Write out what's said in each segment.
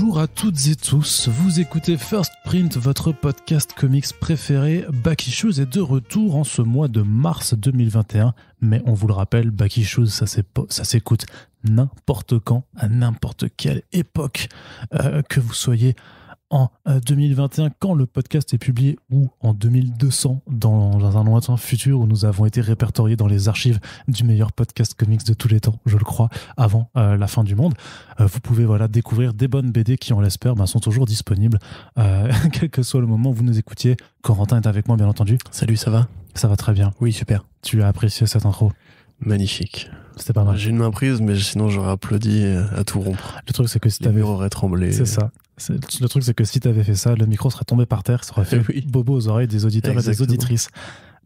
Bonjour à toutes et tous, vous écoutez First Print, votre podcast comics préféré. Back Issues est de retour en ce mois de mars 2021, mais on vous le rappelle, Back Issues, ça s'écoute n'importe quand, à n'importe quelle époque, que vous soyez en 2021 quand le podcast est publié ou en 2200 dans un lointain futur où nous avons été répertoriés dans les archives du meilleur podcast comics de tous les temps, je le crois, avant la fin du monde. Vous pouvez découvrir des bonnes BD qui, on l'espère, sont toujours disponibles quel que soit le moment où vous nous écoutiez. Corentin est avec moi, bien entendu. Salut, ça va ? Ça va très bien. Oui, super. Tu as apprécié cette intro ? Magnifique. C'était pas mal. J'ai une main prise, mais sinon j'aurais applaudi à tout rompre. Le truc, c'est que si les murs auraient tremblé. C'est ça. Le truc, c'est que si t'avais fait ça, le micro serait tombé par terre, ça aurait fait bobo aux oreilles des auditeurs et des auditrices.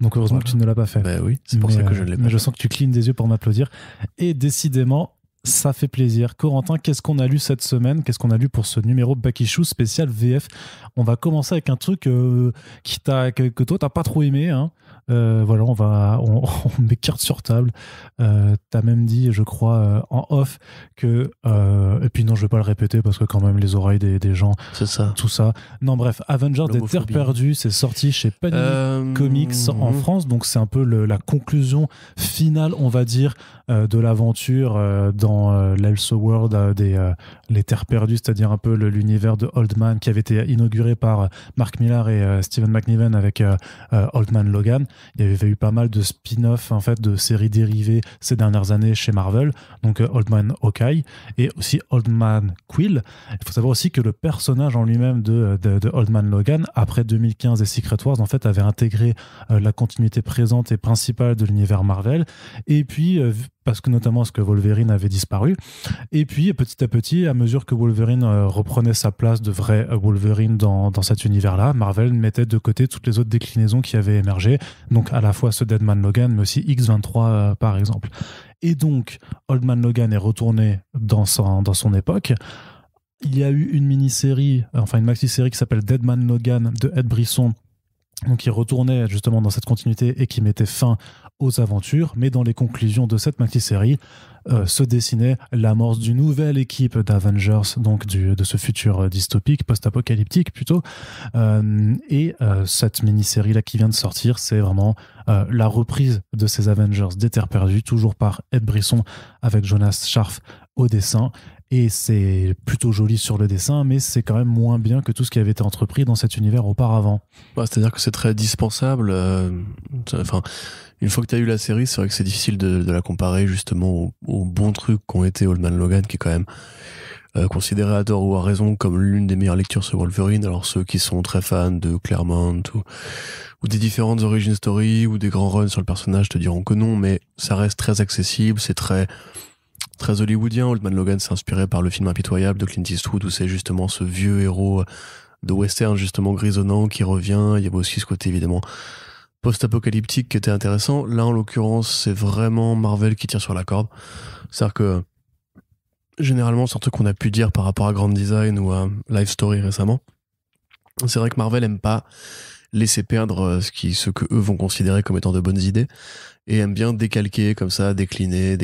Donc heureusement que tu ne l'as pas fait. Bah oui, c'est pour ça que je ne l'ai pas Mais fait. je sens que tu clignes des yeux pour m'applaudir. Et décidément, ça fait plaisir. Corentin, qu'est-ce qu'on a lu cette semaine ? Qu'est-ce qu'on a lu pour ce numéro Back Issue spécial VF ? On va commencer avec un truc que toi, t'as pas trop aimé, hein. On met carte sur table. T'as même dit, je crois, en off que... et puis non, je vais pas le répéter parce que quand même les oreilles des gens... C'est ça. Tout ça. Non, bref, Avengers des Terres Perdues, c'est sorti chez Panini Comics en France. Donc c'est un peu la conclusion finale, on va dire, de l'aventure dans l'Elseworld les Terres Perdues, c'est-à-dire un peu l'univers de Old Man qui avait été inauguré par Mark Millar et Stephen McNiven avec Old Man Logan. Il y avait eu pas mal de spin-off, en fait, de séries dérivées ces dernières années chez Marvel, donc Old Man Hawkeye et aussi Old Man Quill. Il faut savoir aussi que le personnage en lui-même de Old Man Logan, après 2015 et Secret Wars, en fait, avait intégré la continuité présente et principale de l'univers Marvel. Et puis, parce que Wolverine avait disparu. Et puis, petit à petit, à mesure que Wolverine reprenait sa place de vrai Wolverine dans cet univers-là, Marvel mettait de côté toutes les autres déclinaisons qui avaient émergé. Donc, à la fois ce Dead Man Logan, mais aussi X-23, par exemple. Et donc, Old Man Logan est retourné dans son époque. Il y a eu une maxi-série qui s'appelle Dead Man Logan de Ed Brisson, donc qui retournait justement dans cette continuité et qui mettait fin aux aventures, mais dans les conclusions de cette maxi-série se dessinait l'amorce d'une nouvelle équipe d'Avengers, donc de ce futur dystopique, post-apocalyptique plutôt, et cette mini-série là qui vient de sortir, c'est vraiment la reprise de ces Avengers des Terres Perdues, toujours par Ed Brisson avec Jonas Scharf au dessin. Et c'est plutôt joli sur le dessin, mais c'est quand même moins bien que tout ce qui avait été entrepris dans cet univers auparavant. C'est-à-dire que c'est très dispensable. Une fois que tu as eu la série, c'est vrai que c'est difficile de la comparer justement aux bons trucs qu'ont été Old Man Logan, qui est quand même considéré à tort ou à raison comme l'une des meilleures lectures sur Wolverine. Alors ceux qui sont très fans de Claremont ou des différentes origin stories ou des grands runs sur le personnage te diront que non, mais ça reste très accessible, c'est très hollywoodien. Old Man Logan s'est inspiré par le film Impitoyable de Clint Eastwood, où c'est justement ce vieux héros de western justement grisonnant qui revient. Il y avait aussi ce côté évidemment post-apocalyptique qui était intéressant. Là en l'occurrence c'est vraiment Marvel qui tire sur la corde. C'est-à-dire que généralement c'est un truc qu'on a pu dire par rapport à Grand Design ou à Life Story récemment, c'est vrai que Marvel aime pas laisser perdre ce que eux vont considérer comme étant de bonnes idées, et aime bien décalquer comme ça, décliner,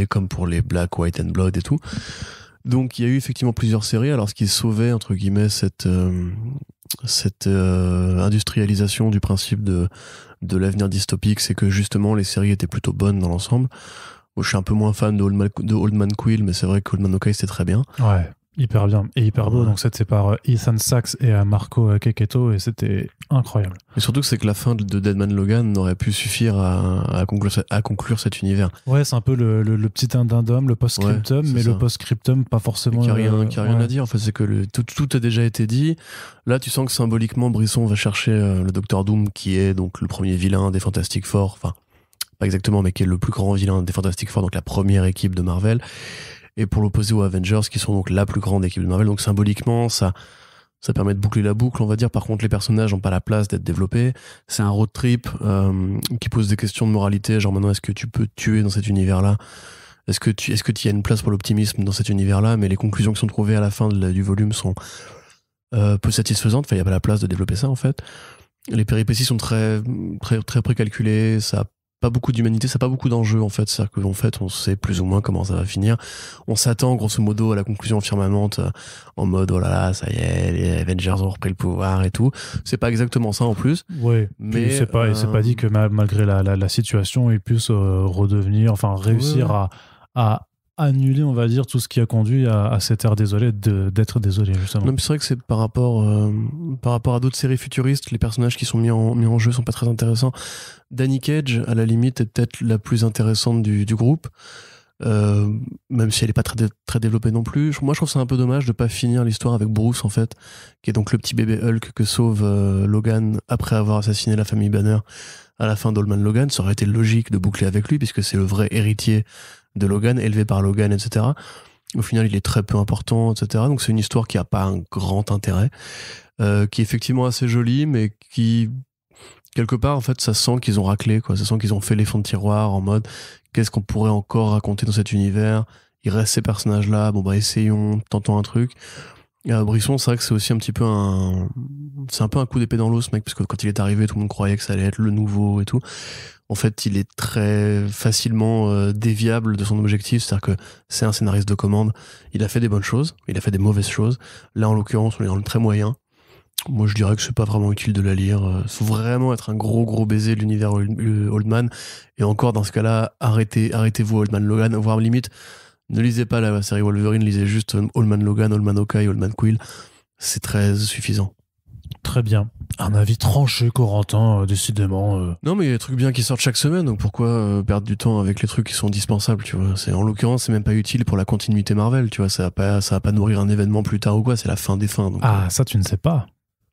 comme pour les Black, White and Blood et tout. Donc il y a eu effectivement plusieurs séries. Alors ce qui sauvait entre guillemets cette industrialisation du principe de l'avenir dystopique, c'est que justement les séries étaient plutôt bonnes dans l'ensemble. Moi, je suis un peu moins fan de Old Man Quill, mais c'est vrai que Old Man Hawkeye c'était très bien. Ouais. Hyper bien et hyper beau. Donc c'est par Ethan Sachs et Marco Checchetto, et c'était incroyable. Et surtout que c'est que la fin de Dead Man Logan n'aurait pu suffire à conclure cet univers. Ouais, c'est un peu le petit addendum, le post-scriptum, mais le post-scriptum pas forcément... Qui a rien à dire, en fait, c'est que tout a déjà été dit. Là, tu sens que symboliquement, Brisson va chercher le Docteur Doom, qui est donc le premier vilain des Fantastic Four, enfin, pas exactement, mais qui est le plus grand vilain des Fantastic Four, donc la première équipe de Marvel, et pour l'opposer aux Avengers, qui sont donc la plus grande équipe de Marvel. Donc symboliquement, ça permet de boucler la boucle, on va dire. Par contre, les personnages n'ont pas la place d'être développés. C'est un road trip qui pose des questions de moralité, genre maintenant, est-ce que tu peux tuer dans cet univers-là ? Est-ce que tu y a une place pour l'optimisme dans cet univers-là ? Mais les conclusions qui sont trouvées à la fin du volume sont peu satisfaisantes. Enfin, il n'y a pas la place de développer ça, en fait. Les péripéties sont très, très, très précalculées. Ça pas beaucoup d'humanité, ça n'a pas beaucoup d'enjeux en fait. C'est-à-dire qu'en fait, on sait plus ou moins comment ça va finir. On s'attend grosso modo à la conclusion firmamente en mode oh là là, ça y est, les Avengers ont repris le pouvoir et tout. C'est pas exactement ça en plus. Oui, mais c'est pas dit que malgré la situation, ils puissent redevenir, enfin réussir à annuler, on va dire, tout ce qui a conduit à cette ère désolée d'être désolé, justement. Non, mais c'est vrai que c'est par rapport à d'autres séries futuristes, les personnages qui sont mis en jeu sont pas très intéressants. Danny Cage, à la limite, est peut-être la plus intéressante du groupe, même si elle est pas très, très développée non plus. Moi, je trouve ça un peu dommage de pas finir l'histoire avec Bruce, en fait, qui est donc le petit bébé Hulk que sauve Logan après avoir assassiné la famille Banner à la fin d'Old Man Logan. Ça aurait été logique de boucler avec lui, puisque c'est le vrai héritier de Logan, élevé par Logan, etc. Au final, il est très peu important, etc. Donc c'est une histoire qui a pas un grand intérêt, qui est effectivement assez jolie, mais qui, quelque part, en fait, ça sent qu'ils ont raclé, quoi. Ça sent qu'ils ont fait les fonds de tiroir en mode qu'est-ce qu'on pourrait encore raconter dans cet univers. Il reste ces personnages-là, bon bah essayons, tentons un truc. Brisson, c'est vrai que c'est aussi un petit peu c'est un peu un coup d'épée dans l'eau, ce mec, parce que quand il est arrivé, tout le monde croyait que ça allait être le nouveau et tout. En fait, il est très facilement déviable de son objectif, c'est-à-dire que c'est un scénariste de commande. Il a fait des bonnes choses, il a fait des mauvaises choses. Là, en l'occurrence, on est dans le très moyen. Moi, je dirais que c'est pas vraiment utile de la lire. Faut vraiment être un gros baiser de l'univers Old Man. Et encore, dans ce cas-là, arrêtez-vous Old Man Logan, voire limite, ne lisez pas la série Wolverine, lisez juste Old Man Logan, Old Man Hawkeye, Old Man Quill. C'est très suffisant. Très bien. Un avis tranché, Corentin, décidément. Non, mais il y a des trucs bien qui sortent chaque semaine, donc pourquoi perdre du temps avec les trucs qui sont dispensables, tu vois. En l'occurrence, c'est même pas utile pour la continuité Marvel, tu vois. Ça va pas nourrir un événement plus tard ou quoi, c'est la fin des fins. Donc, ça, tu ne sais pas.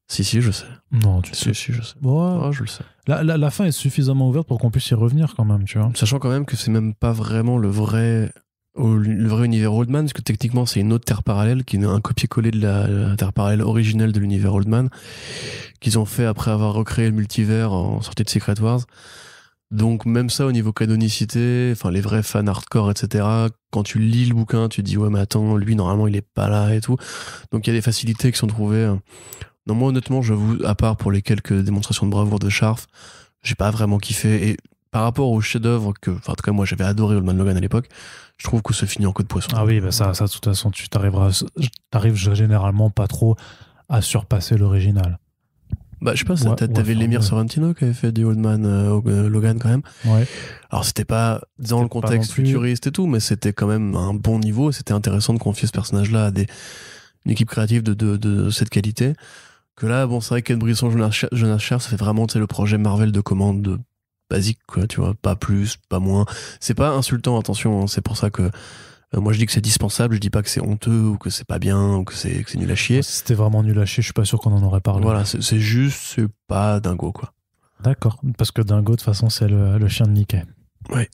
Si, je sais. Non, tu sais. Si, je sais. Ouais. Je le sais. La fin est suffisamment ouverte pour qu'on puisse y revenir quand même, tu vois. Sachant quand même que c'est même pas vraiment le vrai univers Oldman, parce que techniquement c'est une autre Terre parallèle qui est un copier-coller de la Terre parallèle originelle de l'univers Oldman qu'ils ont fait après avoir recréé le multivers en sortie de Secret Wars. Donc même ça au niveau canonicité, enfin les vrais fans hardcore, etc., quand tu lis le bouquin tu te dis ouais mais attends, lui normalement il est pas là et tout, donc il y a des facilités qui sont trouvées. Non, moi honnêtement j'avoue, à part pour les quelques démonstrations de bravoure de Scharf, j'ai pas vraiment kiffé. Et par rapport au chef-d'œuvre en tout cas moi j'avais adoré Old Man Logan à l'époque, je trouve que ça finit en queue de poisson. Ah oui, bah ça de toute façon tu t'arrives généralement pas trop à surpasser l'original. Bah je sais pas, t'avais l'Emir Sorrentino qui avait fait du Old Man Logan quand même. Ouais. Alors c'était pas dans le contexte futuriste et tout, mais c'était quand même un bon niveau, c'était intéressant de confier ce personnage-là à une équipe créative de cette qualité. Que là, bon, c'est vrai qu'Ed Brisson, Jonas Scharf, ça fait vraiment le projet Marvel de commande basique, quoi, tu vois, pas plus, pas moins. C'est pas insultant, attention, hein, c'est pour ça que moi je dis que c'est dispensable, je dis pas que c'est honteux ou que c'est pas bien ou que c'est nul à chier. Si c'était vraiment nul à chier, je suis pas sûr qu'on en aurait parlé. Voilà, c'est juste, c'est pas dingo, quoi. D'accord, parce que Dingo, de toute façon, c'est le chien de Mickey. Ouais,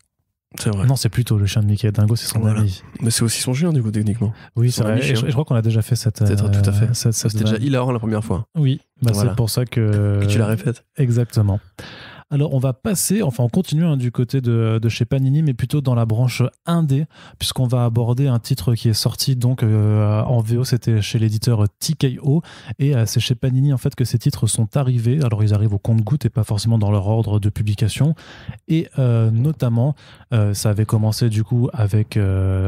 c'est vrai. Non, c'est plutôt le chien de Mickey. Dingo, c'est son ami. Mais c'est aussi son chien, du coup, techniquement. Oui, c'est vrai. Et je crois qu'on a déjà fait cette... Tout à fait. C'était déjà hilarant la première fois. Oui, voilà. C'est pour ça que tu la répètes. Exactement. Alors, on va passer, enfin, on continue du côté de chez Panini, mais plutôt dans la branche indé, puisqu'on va aborder un titre qui est sorti donc en VO, c'était chez l'éditeur TKO, et c'est chez Panini en fait que ces titres sont arrivés. Alors, ils arrivent au compte-gouttes et pas forcément dans leur ordre de publication, et notamment, ça avait commencé du coup avec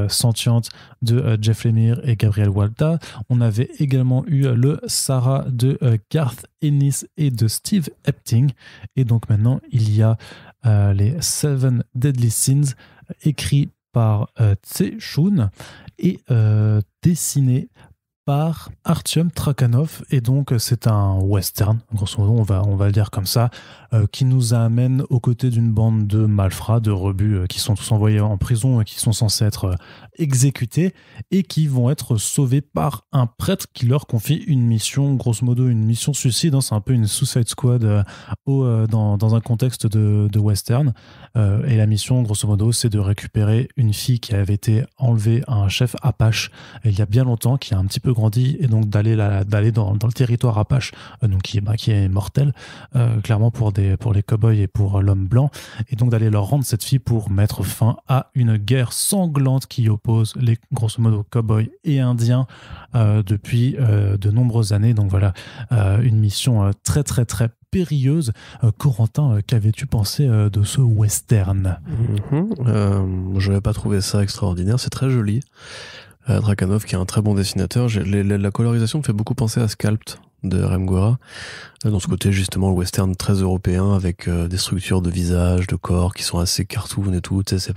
Sentient de Jeff Lemire et Gabriel Walta. On avait également eu le Sarah de Garth Ennis et de Steve Epting, et donc maintenant il y a les Seven Deadly Sins écrits par Tse Shun et dessinés par Artyom Trakhanov, et donc c'est un western, grosso modo on va le dire comme ça, qui nous amène aux côtés d'une bande de malfrats, de rebuts qui sont tous envoyés en prison et qui sont censés être exécutés et qui vont être sauvés par un prêtre qui leur confie une mission, grosso modo une mission suicide, c'est un peu une Suicide Squad dans un contexte de western, et la mission grosso modo c'est de récupérer une fille qui avait été enlevée à un chef Apache il y a bien longtemps, qui a un petit peu grandi, et donc d'aller dans le territoire Apache, donc qui est mortel clairement pour les cow-boys et pour l'homme blanc, et donc d'aller leur rendre cette fille pour mettre fin à une guerre sanglante qui oppose les grosso modo cow-boys et indiens depuis de nombreuses années. Donc voilà, une mission très très très périlleuse. Corentin, qu'avais-tu pensé de ce western? Je n'avais pas trouvé ça extraordinaire, c'est très joli. Drakanov qui est un très bon dessinateur. La colorisation me fait beaucoup penser à Sculpt de Remgora, dans ce côté justement western très européen avec des structures de visage, de corps qui sont assez cartoon et tout. Tu sais,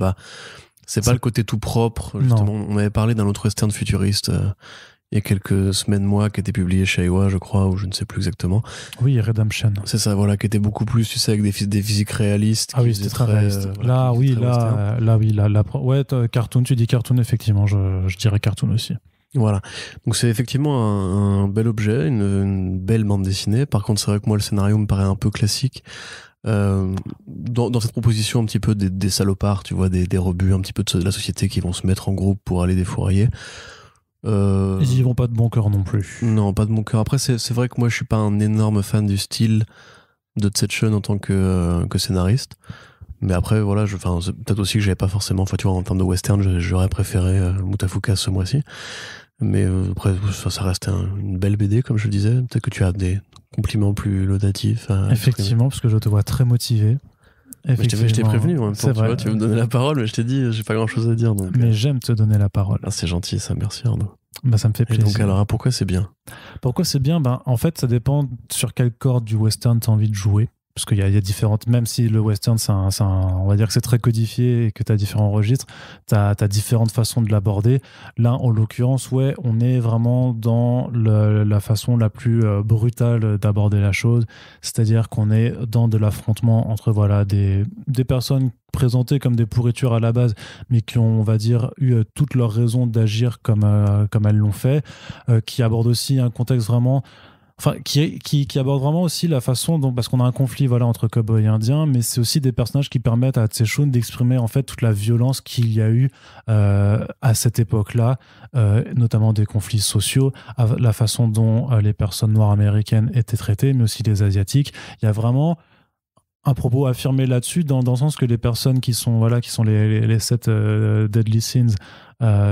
c'est pas le côté tout propre. Justement, on avait parlé d'un autre western futuriste il y a quelques semaines, mois, qui était publié chez Aiwa, je crois, ou je ne sais plus exactement. Oui, Redemption. C'est ça, voilà, qui était beaucoup plus, tu sais, avec des physiques réalistes. Ah oui, c'était très réaliste. Ouais, cartoon, tu dis cartoon, effectivement, je dirais cartoon aussi. Voilà. Donc c'est effectivement un bel objet, une belle bande dessinée. Par contre, c'est vrai que moi, le scénario me paraît un peu classique. Dans cette proposition un petit peu des salopards, tu vois, des rebuts un petit peu de la société qui vont se mettre en groupe pour aller défourailler. Ils y vont pas de bon cœur non plus. Non, pas de bon cœur. Après, c'est vrai que moi, je suis pas un énorme fan du style de Tsetchun en tant que scénariste. Mais après, voilà, c'est peut-être aussi que j'avais pas forcément, tu vois, en termes de western, j'aurais préféré Mutafuka ce mois-ci. Mais après, ça reste une belle BD, comme je le disais. Peut-être que tu as des compliments plus laudatifs. Effectivement, parce que je te vois très motivé. Je t'ai prévenu en même temps, tu veux me donner la parole, mais je t'ai dit, j'ai pas grand-chose à dire. Donc, mais j'aime te donner la parole. Ah, c'est gentil, ça, merci Arnaud. Ça me fait plaisir. Et donc alors, pourquoi c'est bien? Pourquoi c'est bien? En fait, ça dépend sur quelle corde du western tu as envie de jouer. Parce qu'il y a différentes, même si le western, on va dire que c'est très codifié et que tu as différents registres, tu as différentes façons de l'aborder. Là, en l'occurrence, ouais, on est vraiment dans la façon la plus brutale d'aborder la chose. C'est-à-dire qu'on est dans de l'affrontement entre des personnes présentées comme des pourritures à la base, mais qui ont, on va dire, eu toutes leurs raisons d'agir comme elles l'ont fait, qui abordent aussi un contexte vraiment... Enfin, qui aborde vraiment aussi la façon dont, parce qu'on a un conflit entre cowboys et indiens, mais c'est aussi des personnages qui permettent à Tse-Shun d'exprimer en fait toute la violence qu'il y a eu à cette époque-là, notamment des conflits sociaux, la façon dont les personnes noires américaines étaient traitées, mais aussi les asiatiques. Il y a vraiment un propos affirmé là-dessus, dans le sens que les personnes qui sont les 7 deadly sins,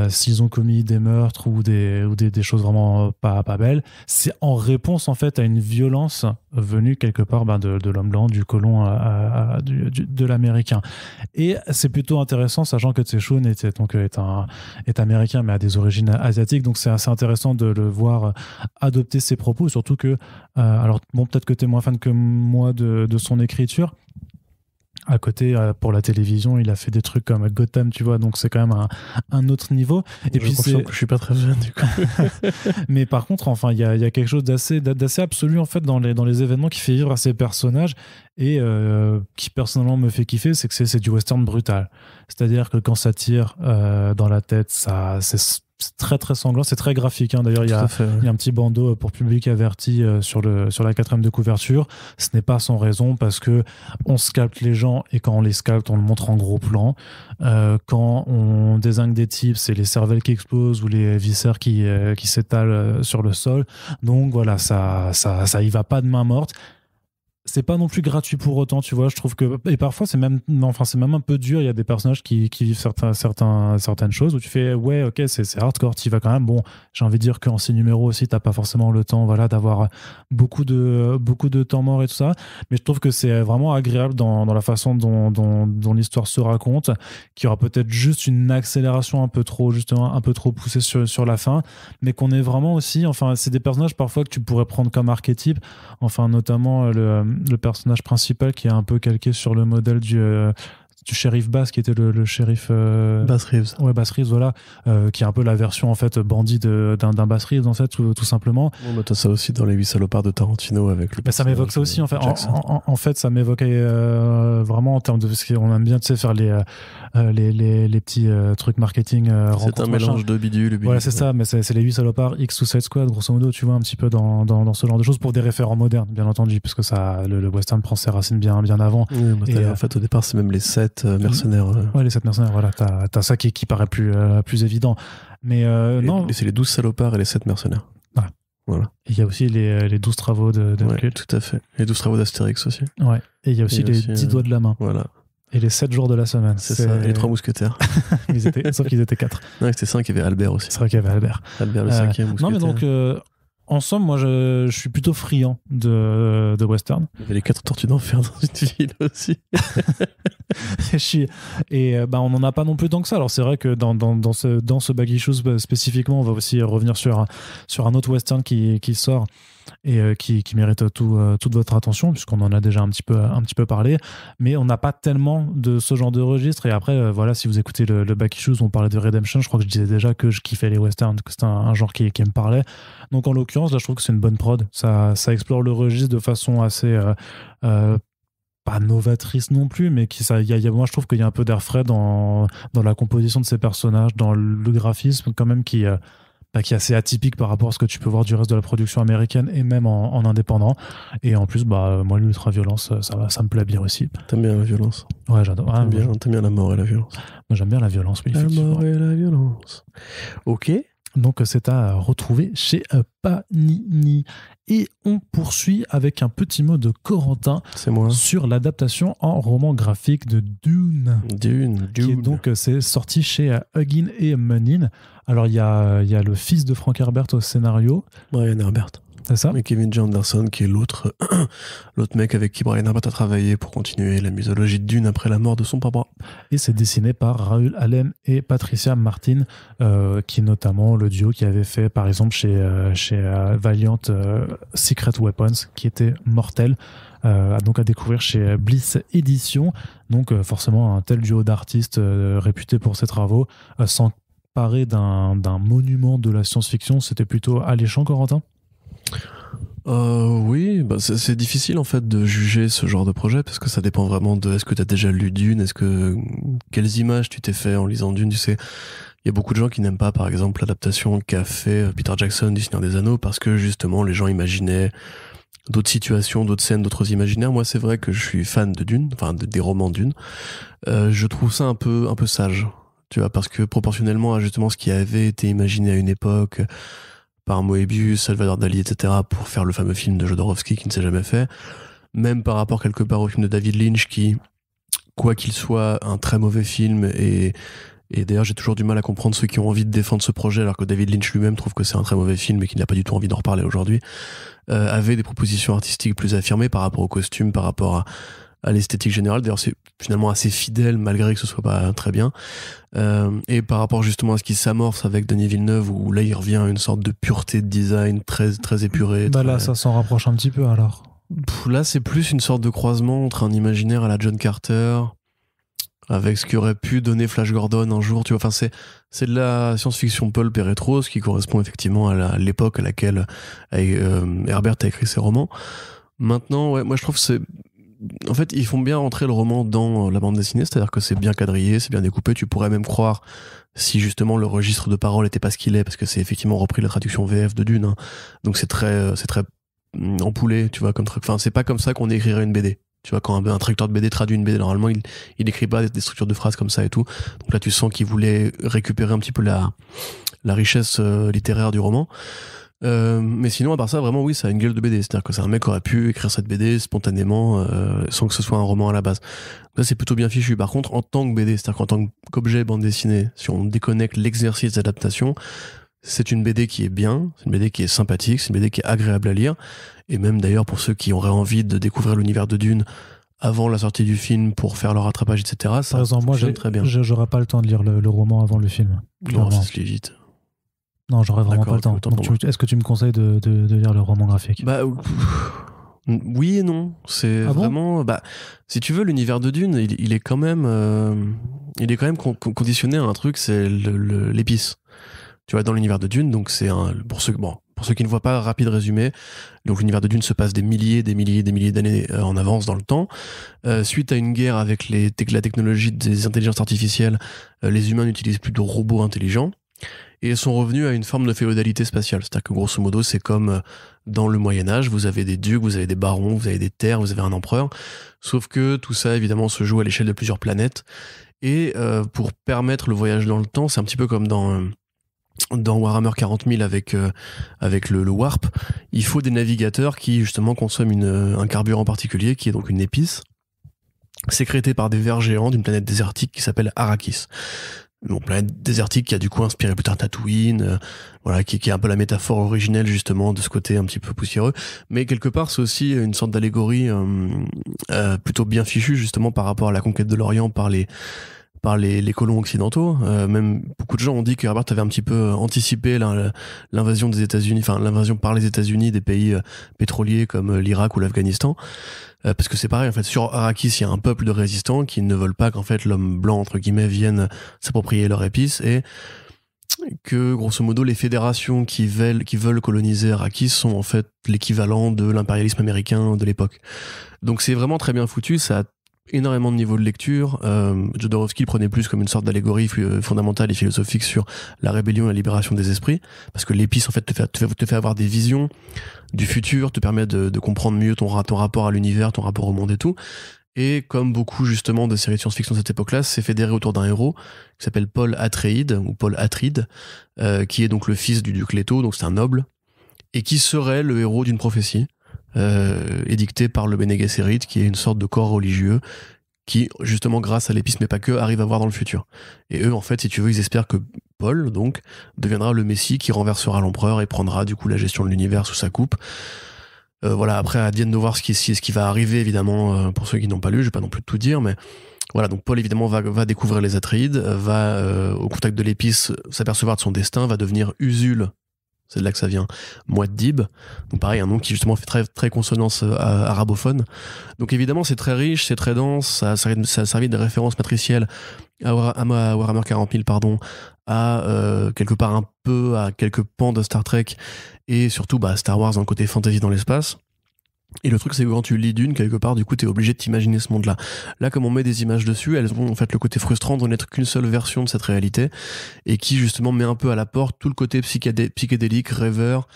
s'ils ont commis des meurtres ou des choses vraiment pas belles, c'est en réponse en fait à une violence venue quelque part de l'homme blanc, du colon, de l'américain. Et c'est plutôt intéressant, sachant que Tse-Shun est américain mais a des origines asiatiques, donc c'est assez intéressant de le voir adopter ses propos, surtout que peut-être que tu es moins fan que moi de son écriture. À côté, pour la télévision, il a fait des trucs comme Gotham, tu vois, donc c'est quand même un autre niveau. Et puis que je suis pas très jeune, du coup. Mais par contre, il y a quelque chose d'assez absolu en fait dans les événements qui fait vivre à ces personnages et qui personnellement me fait kiffer, c'est que c'est du western brutal. C'est-à-dire que quand ça tire dans la tête, c'est très très sanglant, c'est très graphique, hein. D'ailleurs il y a un petit bandeau pour public averti sur la 4e de couverture. Ce n'est pas sans raison, parce que on scalpe les gens, et quand on les scalpe on le montre en gros plan. Quand on dézingue des types, c'est les cervelles qui explosent ou les viscères qui s'étalent sur le sol. Donc voilà, ça y va pas de main morte. C'est pas non plus gratuit pour autant, tu vois. Je trouve que, et parfois c'est même un peu dur. Il y a des personnages qui vivent certaines choses où tu fais ouais, ok, c'est hardcore, tu vas quand même. Bon, j'ai envie de dire qu'en ces numéros aussi t'as pas forcément le temps d'avoir beaucoup de temps mort et tout ça, mais je trouve que c'est vraiment agréable dans la façon dont l'histoire se raconte, qu'il y aura peut-être juste une accélération un peu trop poussée sur la fin, mais qu'on est vraiment aussi, c'est des personnages parfois que tu pourrais prendre comme archétype, notamment le personnage principal qui est un peu calqué sur le modèle du shérif Bass, qui était le shérif Bass Reeves. Ouais, Bass Reeves, voilà, qui est un peu la version en fait bandit d'un Bass Reeves en fait, tout simplement. Bon, bah, t'as ça aussi dans Les 8 salopards de Tarantino avec le. Mais ça m'évoque ça aussi en fait. En fait, ça m'évoque vraiment en termes de, parce qu'on aime bien, tu sais, faire les petits trucs marketing. C'est un mélange de bidule. Voilà, c'est ça, mais c'est les 8 salopards X Suicide Squad, grosso modo, tu vois, un petit peu dans ce genre de choses, pour des référents modernes, bien entendu, parce que le western prend ses racines bien avant. Oui, et en fait, au départ, c'est même les 7 mercenaires. Ouais, les 7 mercenaires, voilà, t'as ça qui paraît plus évident. Mais non. Et c'est les 12 salopards et les 7 mercenaires. Voilà. Et il y a aussi les 12 travaux de ouais, tout à fait. Les 12 travaux d'Astérix aussi. Ouais. Et il y a aussi les 10 doigts de la main. Voilà. Et les 7 jours de la semaine. C'est ça, et les 3 mousquetaires. Sauf qu'ils étaient 4. Non, c'était 5, il y avait Albert aussi. C'est vrai qu'il y avait Albert. Albert le 5e mousquetaire. Non, mais donc, en somme, moi, je suis plutôt friand de western. Il y avait les 4 tortues d'enfer dans une ville aussi. On n'en a pas non plus tant que ça. Alors c'est vrai que dans ce Baggy Shoes spécifiquement, on va aussi revenir sur un autre western qui sort et qui mérite toute votre attention, puisqu'on en a déjà un petit peu parlé, mais on n'a pas tellement de ce genre de registre. Et après, voilà, si vous écoutez le Baggy Shoes, on parlait de Redemption, je crois que je disais déjà que je kiffais les westerns, que c'était un genre qui me parlait. Donc en l'occurrence, là, je trouve que c'est une bonne prod. Ça explore le registre de façon assez pas novatrice non plus, mais moi je trouve qu'il y a un peu d'air frais dans la composition de ces personnages, dans le graphisme quand même qui est assez atypique par rapport à ce que tu peux voir du reste de la production américaine et même en indépendant. Et en plus, moi, l'ultra-violence, ça me plaît bien aussi. T'aimes bien la violence? Ouais, j'adore. T'aimes bien la mort et la violence? Moi, j'aime bien la violence, oui. La mort et la violence. Ok. Donc, c'est à retrouver chez Panini. Et on poursuit avec un petit mot de Corentin sur l'adaptation en roman graphique de Dune. Dune. Qui est donc, c'est sorti chez Huggin et Munin. Alors, il y a le fils de Frank Herbert au scénario. Brian Herbert. C'est ça? Et Kevin J. Anderson, qui est l'autre mec avec qui Brian Herbert a travaillé pour continuer la mythologie de Dune après la mort de son papa. Et c'est dessiné par Raoul Allen et Patricia Martin, qui est notamment le duo qui avait fait, par exemple, chez Valiant Secret Weapons, qui était mortel. Donc à découvrir chez Bliss Édition. Donc forcément, un tel duo d'artistes réputés pour ses travaux, s'emparer d'un monument de la science-fiction, c'était plutôt alléchant, Corentin? Oui, c'est difficile en fait de juger ce genre de projet parce que ça dépend vraiment de est-ce que tu as déjà lu Dune, quelles images tu t'es fait en lisant Dune, tu sais. Il y a beaucoup de gens qui n'aiment pas par exemple l'adaptation qu'a fait Peter Jackson du Seigneur des Anneaux parce que justement les gens imaginaient d'autres situations, d'autres scènes, d'autres imaginaires. Moi, c'est vrai que je suis fan de Dune, enfin des romans Dune. Je trouve ça un peu sage, tu vois, parce que proportionnellement à justement ce qui avait été imaginé à une époque par Moebius, Salvador Dali, etc., pour faire le fameux film de Jodorowsky qui ne s'est jamais fait, même par rapport quelque part au film de David Lynch qui, quoi qu'il soit, un très mauvais film, et d'ailleurs j'ai toujours du mal à comprendre ceux qui ont envie de défendre ce projet alors que David Lynch lui-même trouve que c'est un très mauvais film et qu'il n'a pas du tout envie d'en reparler aujourd'hui, avait des propositions artistiques plus affirmées par rapport aux costumes, par rapport à l'esthétique générale. D'ailleurs c'est finalement assez fidèle malgré que ce soit pas très bien, et par rapport justement à ce qui s'amorce avec Denis Villeneuve où là il revient à une sorte de pureté de design très, très épurée. Là ça s'en rapproche un petit peu alors. Là c'est plus une sorte de croisement entre un imaginaire à la John Carter avec ce qui aurait pu donner Flash Gordon un jour, tu vois. Enfin c'est de la science-fiction pulp et rétro, ce qui correspond effectivement à l'époque à laquelle Herbert a écrit ses romans. Maintenant, ouais, moi je trouve que en fait, ils font bien rentrer le roman dans la bande dessinée, c'est-à-dire que c'est bien quadrillé, c'est bien découpé. Tu pourrais même croire, si justement le registre de parole était pas ce qu'il est, parce que c'est effectivement repris la traduction VF de Dune, hein. Donc c'est très empoulé, tu vois, comme truc. Enfin, c'est pas comme ça qu'on écrirait une BD. Tu vois, quand un traducteur de BD traduit une BD, normalement, il écrit pas des structures de phrases comme ça et tout. Donc là, tu sens qu'il voulait récupérer un petit peu la richesse littéraire du roman. Mais sinon à part ça vraiment oui ça a une gueule de BD, c'est à dire que c'est un mec qui aurait pu écrire cette BD spontanément sans que ce soit un roman à la base. Là c'est plutôt bien fichu. Par contre en tant que BD, c'est à dire qu'en tant qu'objet bande dessinée, si on déconnecte l'exercice d'adaptation, c'est une BD qui est bien, c'est une BD qui est sympathique, c'est une BD qui est agréable à lire, et même d'ailleurs pour ceux qui auraient envie de découvrir l'univers de Dune avant la sortie du film pour faire leur rattrapage, etc. Ça, par exemple, moi très bien. J'aurais pas le temps de lire le roman avant le film. Non, ça se lit vite. Non, j'aurais vraiment pas le temps. Donc, est-ce que tu me conseilles de lire le roman graphique? Oui et non. C'est vraiment. Si tu veux, l'univers de Dune, il est quand même conditionné à un truc, c'est l'épice. Tu vois, dans l'univers de Dune, donc c'est pour ceux qui ne voient pas, rapide résumé. Donc l'univers de Dune se passe des milliers d'années en avance dans le temps. Suite à une guerre avec la technologie des intelligences artificielles, les humains n'utilisent plus de robots intelligents. Et sont revenus à une forme de féodalité spatiale. C'est-à-dire que grosso modo, c'est comme dans le Moyen-Âge, vous avez des ducs, vous avez des barons, vous avez des terres, vous avez un empereur. Sauf que tout ça, évidemment, se joue à l'échelle de plusieurs planètes. Et pour permettre le voyage dans le temps, c'est un petit peu comme dans Warhammer 40 000 avec le Warp, il faut des navigateurs qui, justement, consomment un carburant particulier, qui est donc une épice, sécrétée par des vers géants d'une planète désertique qui s'appelle Arrakis. planète désertique qui a du coup inspiré plus tard Tatooine, voilà, qui est un peu la métaphore originelle justement de ce côté un petit peu poussiéreux. Mais quelque part, c'est aussi une sorte d'allégorie plutôt bien fichue justement par rapport à la conquête de l'Orient par les colons occidentaux. Même beaucoup de gens ont dit que Herbert avait un petit peu anticipé l'invasion des États-Unis, enfin l'invasion par les États-Unis des pays pétroliers comme l'Irak ou l'Afghanistan. Parce que c'est pareil, en fait, sur Arrakis, il y a un peuple de résistants qui ne veulent pas qu'en fait l'homme blanc, entre guillemets, vienne s'approprier leur épice, et que, grosso modo, les fédérations qui veulent coloniser Arrakis sont en fait l'équivalent de l'impérialisme américain de l'époque. Donc c'est vraiment très bien foutu, ça a énormément de niveaux de lecture. Jodorowsky le prenait plus comme une sorte d'allégorie fondamentale et philosophique sur la rébellion et la libération des esprits, parce que l'épice en fait te fait avoir des visions du futur, te permet de comprendre mieux ton rapport à l'univers, ton rapport au monde et tout. Et comme beaucoup justement de séries de science-fiction de cette époque-là, c'est fédéré autour d'un héros qui s'appelle Paul Atreides, ou Paul Atreides, qui est donc le fils du duc Leto, donc c'est un noble, et qui serait le héros d'une prophétie édictée par le Bene Gesserit, qui est une sorte de corps religieux qui, justement, grâce à l'épice, mais pas que, arrive à voir dans le futur. Et eux, en fait, si tu veux, ils espèrent que Paul, donc, deviendra le Messie qui renversera l'empereur et prendra, du coup, la gestion de l'univers sous sa coupe. Voilà, après, à Diane de voir ce qui va arriver, évidemment, pour ceux qui n'ont pas lu, je vais pas non plus tout dire, mais voilà, donc Paul, évidemment, va découvrir les Atreides, va, au contact de l'épice, s'apercevoir de son destin, va devenir Usul, c'est de là que ça vient, Muad'Dib, donc pareil, un nom qui justement fait très, très consonance arabophone. Donc évidemment, c'est très riche, c'est très dense, ça a servi de référence matricielle à Warhammer 40 000, à quelque part un peu à quelques pans de Star Trek, et surtout Star Wars dans le côté fantasy dans l'espace. Et le truc, c'est que quand tu lis Dune, quelque part, du coup, t'es obligé de t'imaginer ce monde-là. Là, comme on met des images dessus, elles ont en fait le côté frustrant de n'être qu'une seule version de cette réalité, et qui, justement, met un peu à la porte tout le côté psychédélique, rêveur,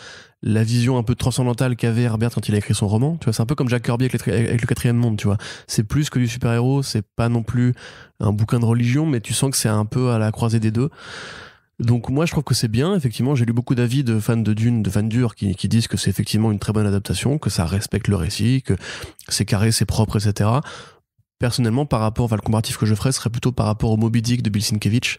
la vision un peu transcendantale qu'avait Herbert quand il a écrit son roman. Tu vois, c'est un peu comme Jack Kirby avec le Quatrième Monde, tu vois. C'est plus que du super-héros, c'est pas non plus un bouquin de religion, mais tu sens que c'est un peu à la croisée des deux. Donc moi je trouve que c'est bien, effectivement. J'ai lu beaucoup d'avis de fans de Dune, de fans durs qui disent que c'est effectivement une très bonne adaptation, que ça respecte le récit, que c'est carré, c'est propre, etc. Personnellement, par rapport, le comparatif que je ferais serait plutôt par rapport au Moby Dick de Bill Sienkiewicz,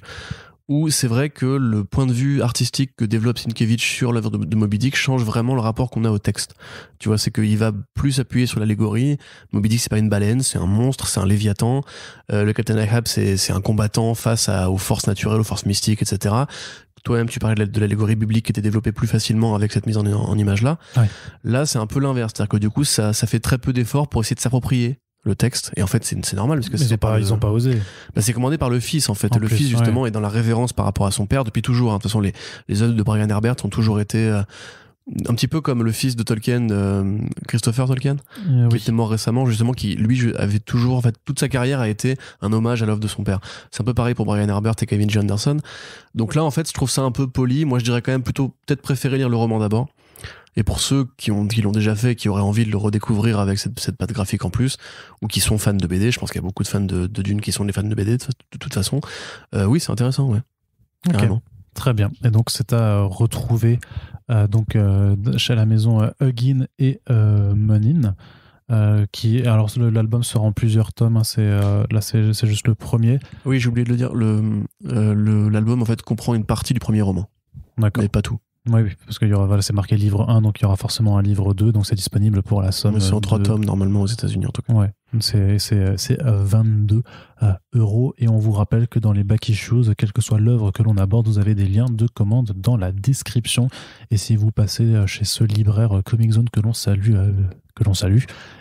où c'est vrai que le point de vue artistique que développe Sienkiewicz sur l'œuvre de Moby Dick change vraiment le rapport qu'on a au texte. Tu vois, c'est qu'il va plus appuyer sur l'allégorie. Moby Dick, c'est pas une baleine, c'est un monstre, c'est un léviathan. Le Captain Ahab, c'est un combattant face aux forces naturelles, aux forces mystiques, etc. Toi-même, tu parlais de l'allégorie biblique qui était développée plus facilement avec cette mise en image-là. Ouais. Là, c'est un peu l'inverse. C'est-à-dire que du coup, ça fait très peu d'efforts pour essayer de s'approprier le texte, et en fait c'est normal parce que ils ont pas osé. C'est commandé par le fils en fait, et le fils justement est dans la révérence par rapport à son père depuis toujours. De toute façon, les œuvres de Brian Herbert ont toujours été un petit peu comme le fils de Tolkien, Christopher Tolkien, qui était mort récemment, justement, qui lui avait toujours, en fait, toute sa carrière a été un hommage à l'œuvre de son père. C'est un peu pareil pour Brian Herbert et Kevin J. Anderson. Donc là, en fait, je trouve ça un peu poli. Moi, je dirais quand même plutôt peut-être préférer lire le roman d'abord. Et pour ceux qui l'ont déjà fait, qui auraient envie de le redécouvrir avec cette patte graphique en plus, ou qui sont fans de BD, je pense qu'il y a beaucoup de fans de Dune qui sont des fans de BD de toute façon. Oui, c'est intéressant, ouais. Carrément. Okay. Très bien. Et donc, c'est à retrouver chez la maison Huggin et Munin. Alors l'album sera en plusieurs tomes, hein, c'est juste le premier. Oui, j'ai oublié de le dire. L'album en fait comprend une partie du premier roman. D'accord. Mais pas tout. Oui, parce qu'il y aura, c'est marqué livre 1, donc il y aura forcément un livre 2, donc c'est disponible pour la somme. C'est en 3 tomes normalement aux États-Unis en tout cas. Ouais, c'est 22 €. Et on vous rappelle que dans les back issues, quelle que soit l'œuvre que l'on aborde, vous avez des liens de commande dans la description. Et si vous passez chez ce libraire Comic Zone que l'on salue,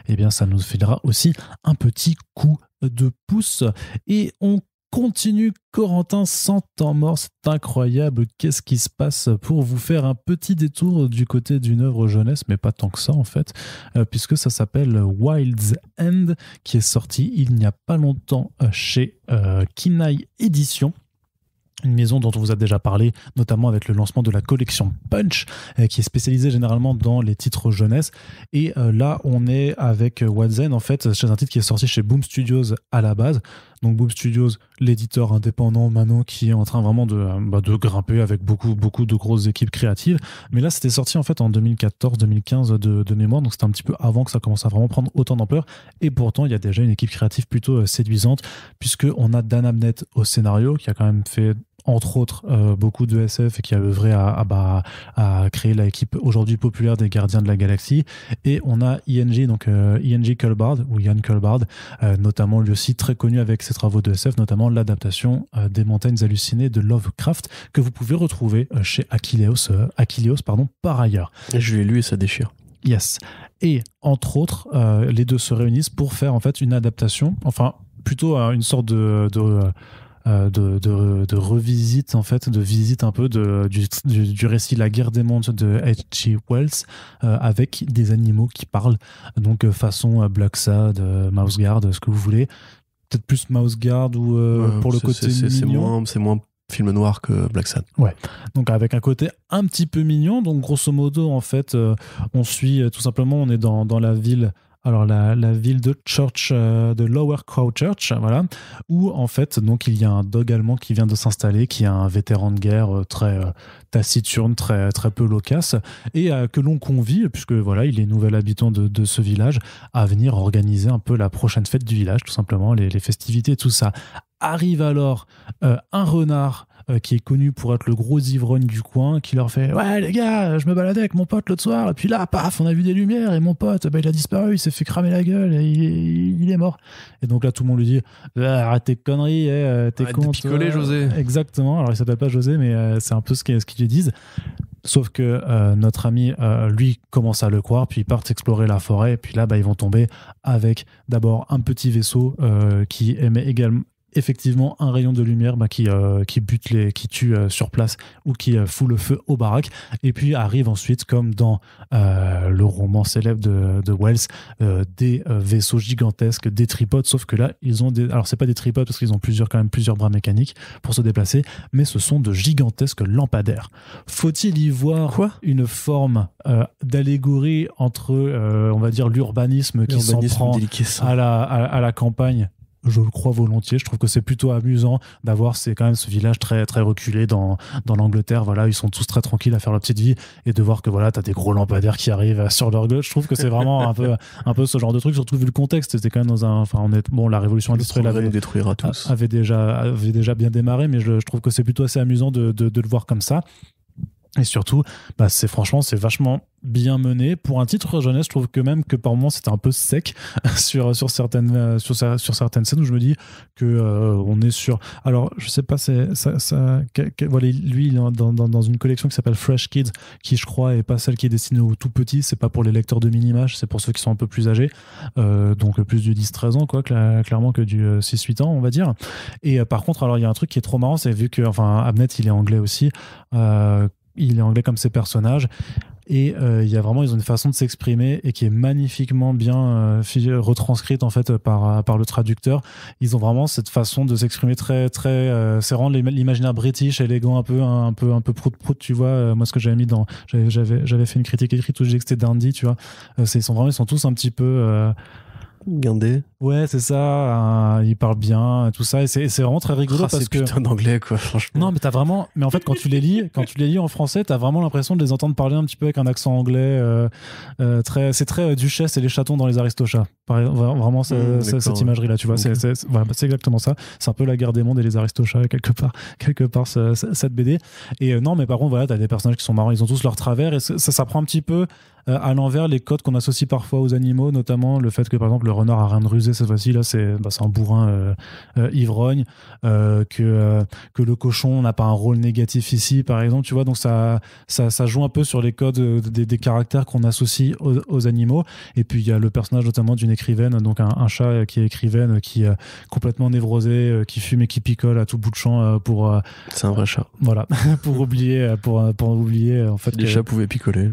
eh bien ça nous filera aussi un petit coup de pouce. Et on continue, Corentin, sans temps mort, c'est incroyable. Qu'est-ce qui se passe pour vous faire un petit détour du côté d'une œuvre jeunesse, mais pas tant que ça en fait, puisque ça s'appelle Wild's End, qui est sorti il n'y a pas longtemps chez Kinaï Éditions. Une maison dont on vous a déjà parlé, notamment avec le lancement de la collection Punch, qui est spécialisée généralement dans les titres jeunesse. Et là, on est avec Wild's End, en fait, chez un titre qui est sorti chez Boom Studios à la base. Donc Boom Studios, l'éditeur indépendant maintenant qui est en train vraiment de grimper avec beaucoup de grosses équipes créatives. Mais là, c'était sorti en fait en 2014-2015 de mémoire, donc c'était un petit peu avant que ça commence à vraiment prendre autant d'ampleur. Et pourtant, il y a déjà une équipe créative plutôt séduisante, puisqu'on a Dan Abnett au scénario, qui a quand même fait entre autres beaucoup de SF et qui a œuvré à créer l'équipe aujourd'hui populaire des Gardiens de la Galaxie. Et on a ING, donc ING Culbard, ou Ian Culbard, notamment lui aussi très connu avec ses travaux de SF, notamment l'adaptation des Montagnes Hallucinées de Lovecraft, que vous pouvez retrouver chez Achilleos, par ailleurs. Et je l'ai lu et ça déchire. Yes. Et entre autres, les deux se réunissent pour faire en fait une adaptation, enfin plutôt une sorte de revisite, en fait, de visite un peu du récit La Guerre des Mondes de H.G. Wells, avec des animaux qui parlent, donc façon Black Sad, Mouse Guard, ce que vous voulez. Peut-être plus Mouse Guard ou pour le côté mignon. C'est moins film noir que Black Sad. Ouais. Donc avec un côté un petit peu mignon. Donc grosso modo, en fait, on suit tout simplement, on est dans la ville. Alors la ville de Church, de Lower Crowchurch, voilà, où en fait donc il y a un dog allemand qui vient de s'installer, qui est un vétéran de guerre très taciturne, très peu loquace, et que l'on convie, puisque voilà, il est nouvel habitant de ce village, à venir organiser un peu la prochaine fête du village, tout simplement, les festivités, tout ça. Arrive alors un renard qui est connu pour être le gros ivrogne du coin, qui leur fait « Ouais les gars, je me baladais avec mon pote l'autre soir, et puis là, paf, on a vu des lumières, et mon pote, il a disparu, il s'est fait cramer la gueule, et il est mort. » Et donc là, tout le monde lui dit « Arrête tes conneries, t'es con. » Arrête de picoler, José. Exactement, alors il s'appelle pas José, mais c'est un peu ce qu'ils lui disent. Sauf que notre ami, lui, commence à le croire, puis ils partent explorer la forêt, et puis là, ils vont tomber avec d'abord un petit vaisseau qui émet également effectivement un rayon de lumière qui bute qui tue sur place ou qui fout le feu aux baraques, et puis arrive ensuite, comme dans le roman célèbre de Wells, des vaisseaux gigantesques, des tripodes, sauf que là ils ont alors c'est pas des tripodes parce qu'ils ont plusieurs bras mécaniques pour se déplacer, mais ce sont de gigantesques lampadaires. Faut-il y voir une forme d'allégorie entre on va dire l'urbanisme qui s'en prend à la campagne? Je le crois volontiers. Je trouve que c'est plutôt amusant d'avoir quand même ce village très très reculé dans l'Angleterre. Voilà, ils sont tous très tranquilles à faire leur petite vie, et de voir que voilà, t'as des gros lampadaires qui arrivent sur leur gueule. Je trouve que c'est vraiment un peu ce genre de truc. Surtout vu le contexte, c'était quand même la révolution industrielle avait déjà bien démarré, mais je trouve que c'est plutôt assez amusant de le voir comme ça. Et surtout, c'est vachement bien mené. Pour un titre jeunesse, je trouve que même que par moments c'était un peu sec sur certaines scènes où je me dis que on est sur. Alors je sais pas, voilà, lui il est dans une collection qui s'appelle Fresh Kids, qui je crois est pas celle qui est destinée aux tout petits. C'est pas pour les lecteurs de mini-images, c'est pour ceux qui sont un peu plus âgés, donc plus du 10-13 ans clairement que du 6-8 ans on va dire. Et par contre, alors il y a un truc qui est trop marrant, c'est vu que Abnett il est anglais aussi. Il est anglais comme ses personnages, et ils ont une façon de s'exprimer et qui est magnifiquement bien retranscrite en fait par le traducteur. Ils ont vraiment cette façon de s'exprimer très très c'est vraiment l'imaginaire british élégant, un peu prout, tu vois. Moi ce que j'avais mis j'avais fait une critique écrite où je disais que c'était dandy, tu vois. Ils sont tous un petit peu guindé. Ouais, c'est ça. Ils parlent bien, tout ça, et c'est vraiment très rigolo parce que putain d'anglais quoi, franchement. Non, mais en fait quand tu les lis en français, t'as vraiment l'impression de les entendre parler un petit peu avec un accent anglais. C'est très Duchesse et les chatons dans les Aristochats. Vraiment cette imagerie là, tu vois. Okay. C'est exactement ça. C'est un peu La Guerre des Mondes et les Aristochats quelque part cette BD. Et non, mais par contre voilà, t'as des personnages qui sont marrants. Ils ont tous leur travers, et ça prend un petit peu à l'envers les codes qu'on associe parfois aux animaux, notamment le fait que par exemple le renard a rien de rusé cette fois-ci, là c'est un bourrin ivrogne, que le cochon n'a pas un rôle négatif ici par exemple, tu vois. Donc ça joue un peu sur les codes des caractères qu'on associe aux animaux. Et puis il y a le personnage notamment d'une écrivaine, donc un chat qui est écrivaine, qui est complètement névrosé, qui fume et qui picole à tout bout de champ pour c'est un vrai chat, voilà. pour oublier en fait les chats pouvaient picoler.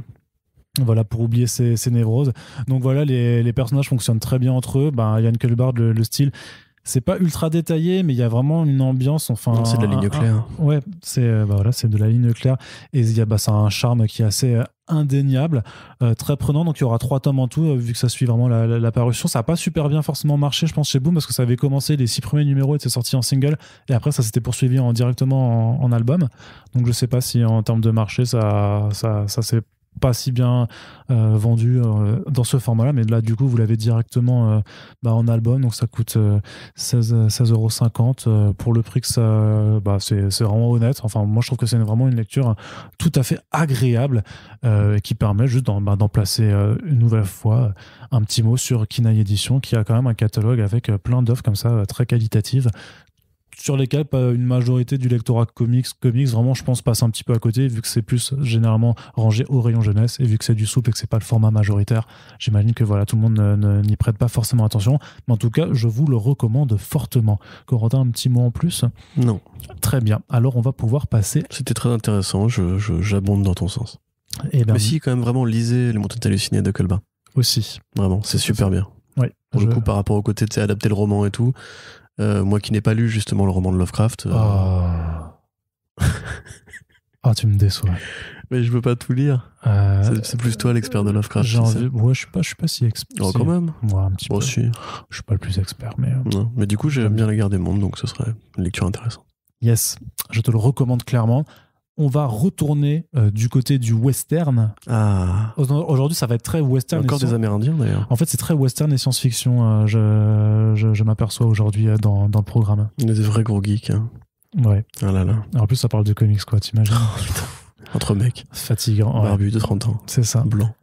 Voilà, pour oublier ses névroses. Donc voilà, les personnages fonctionnent très bien entre eux. Ian Culbard, le style, c'est pas ultra détaillé, mais il y a vraiment une ambiance. Enfin, non, c'est de la ligne claire. Ouais, c'est c'est de la ligne claire. Et ça a un charme qui est assez indéniable, très prenant. Donc il y aura 3 tomes en tout, vu que ça suit vraiment la parution. Ça n'a pas super bien forcément marché, je pense, chez Boom, parce que ça avait commencé, les 6 premiers numéros étaient sortis en single, et après ça s'était poursuivi directement en album. Donc je sais pas si en termes de marché, ça s'est pas si bien vendu dans ce format-là, mais là du coup vous l'avez directement en album, donc ça coûte 16,50€ pour le prix que ça, c'est vraiment honnête. Enfin moi je trouve que c'est vraiment une lecture tout à fait agréable qui permet juste d'en placer une nouvelle fois un petit mot sur Kinaï Édition, qui a quand même un catalogue avec plein d'offres comme ça très qualitatives, sur lesquels une majorité du lectorat comics, vraiment, je pense, passe un petit peu à côté, vu que c'est plus généralement rangé au rayon jeunesse, et vu que c'est du soupe et que c'est pas le format majoritaire, j'imagine que voilà, tout le monde n'y prête pas forcément attention. Mais en tout cas, je vous le recommande fortement. Corentin, un petit mot en plus ? Non. Très bien. Alors, on va pouvoir passer... C'était très intéressant, j'abonde dans ton sens. Et mais si, quand même, vraiment, lisez Les Montagnes hallucinées de Colba. Aussi. Vraiment, c'est super bien. Oui. Pour le coup, par rapport au côté de adapter le roman et tout, moi qui n'ai pas lu justement le roman de Lovecraft. Tu me déçois. Mais je veux pas tout lire. C'est plus toi l'expert de Lovecraft. Ouais, je suis pas si expert. Oh, quand même. Moi, un petit peu. Aussi. Je suis pas le plus expert, mais. Non, mais du coup, j'aime bien La Guerre des Mondes, donc ce serait une lecture intéressante. Yes, je te le recommande clairement. On va retourner du côté du western. Aujourd'hui, ça va être très western. Encore des Amérindiens, d'ailleurs. En fait, c'est très western et science-fiction. Je m'aperçois aujourd'hui dans le programme. On est des vrais gros geeks. Hein. Ouais. Ah là là. En plus, ça parle de comics, quoi, t'imagines. Entre mecs. Fatigant. Barbu de 30 ans. C'est ça. Blanc.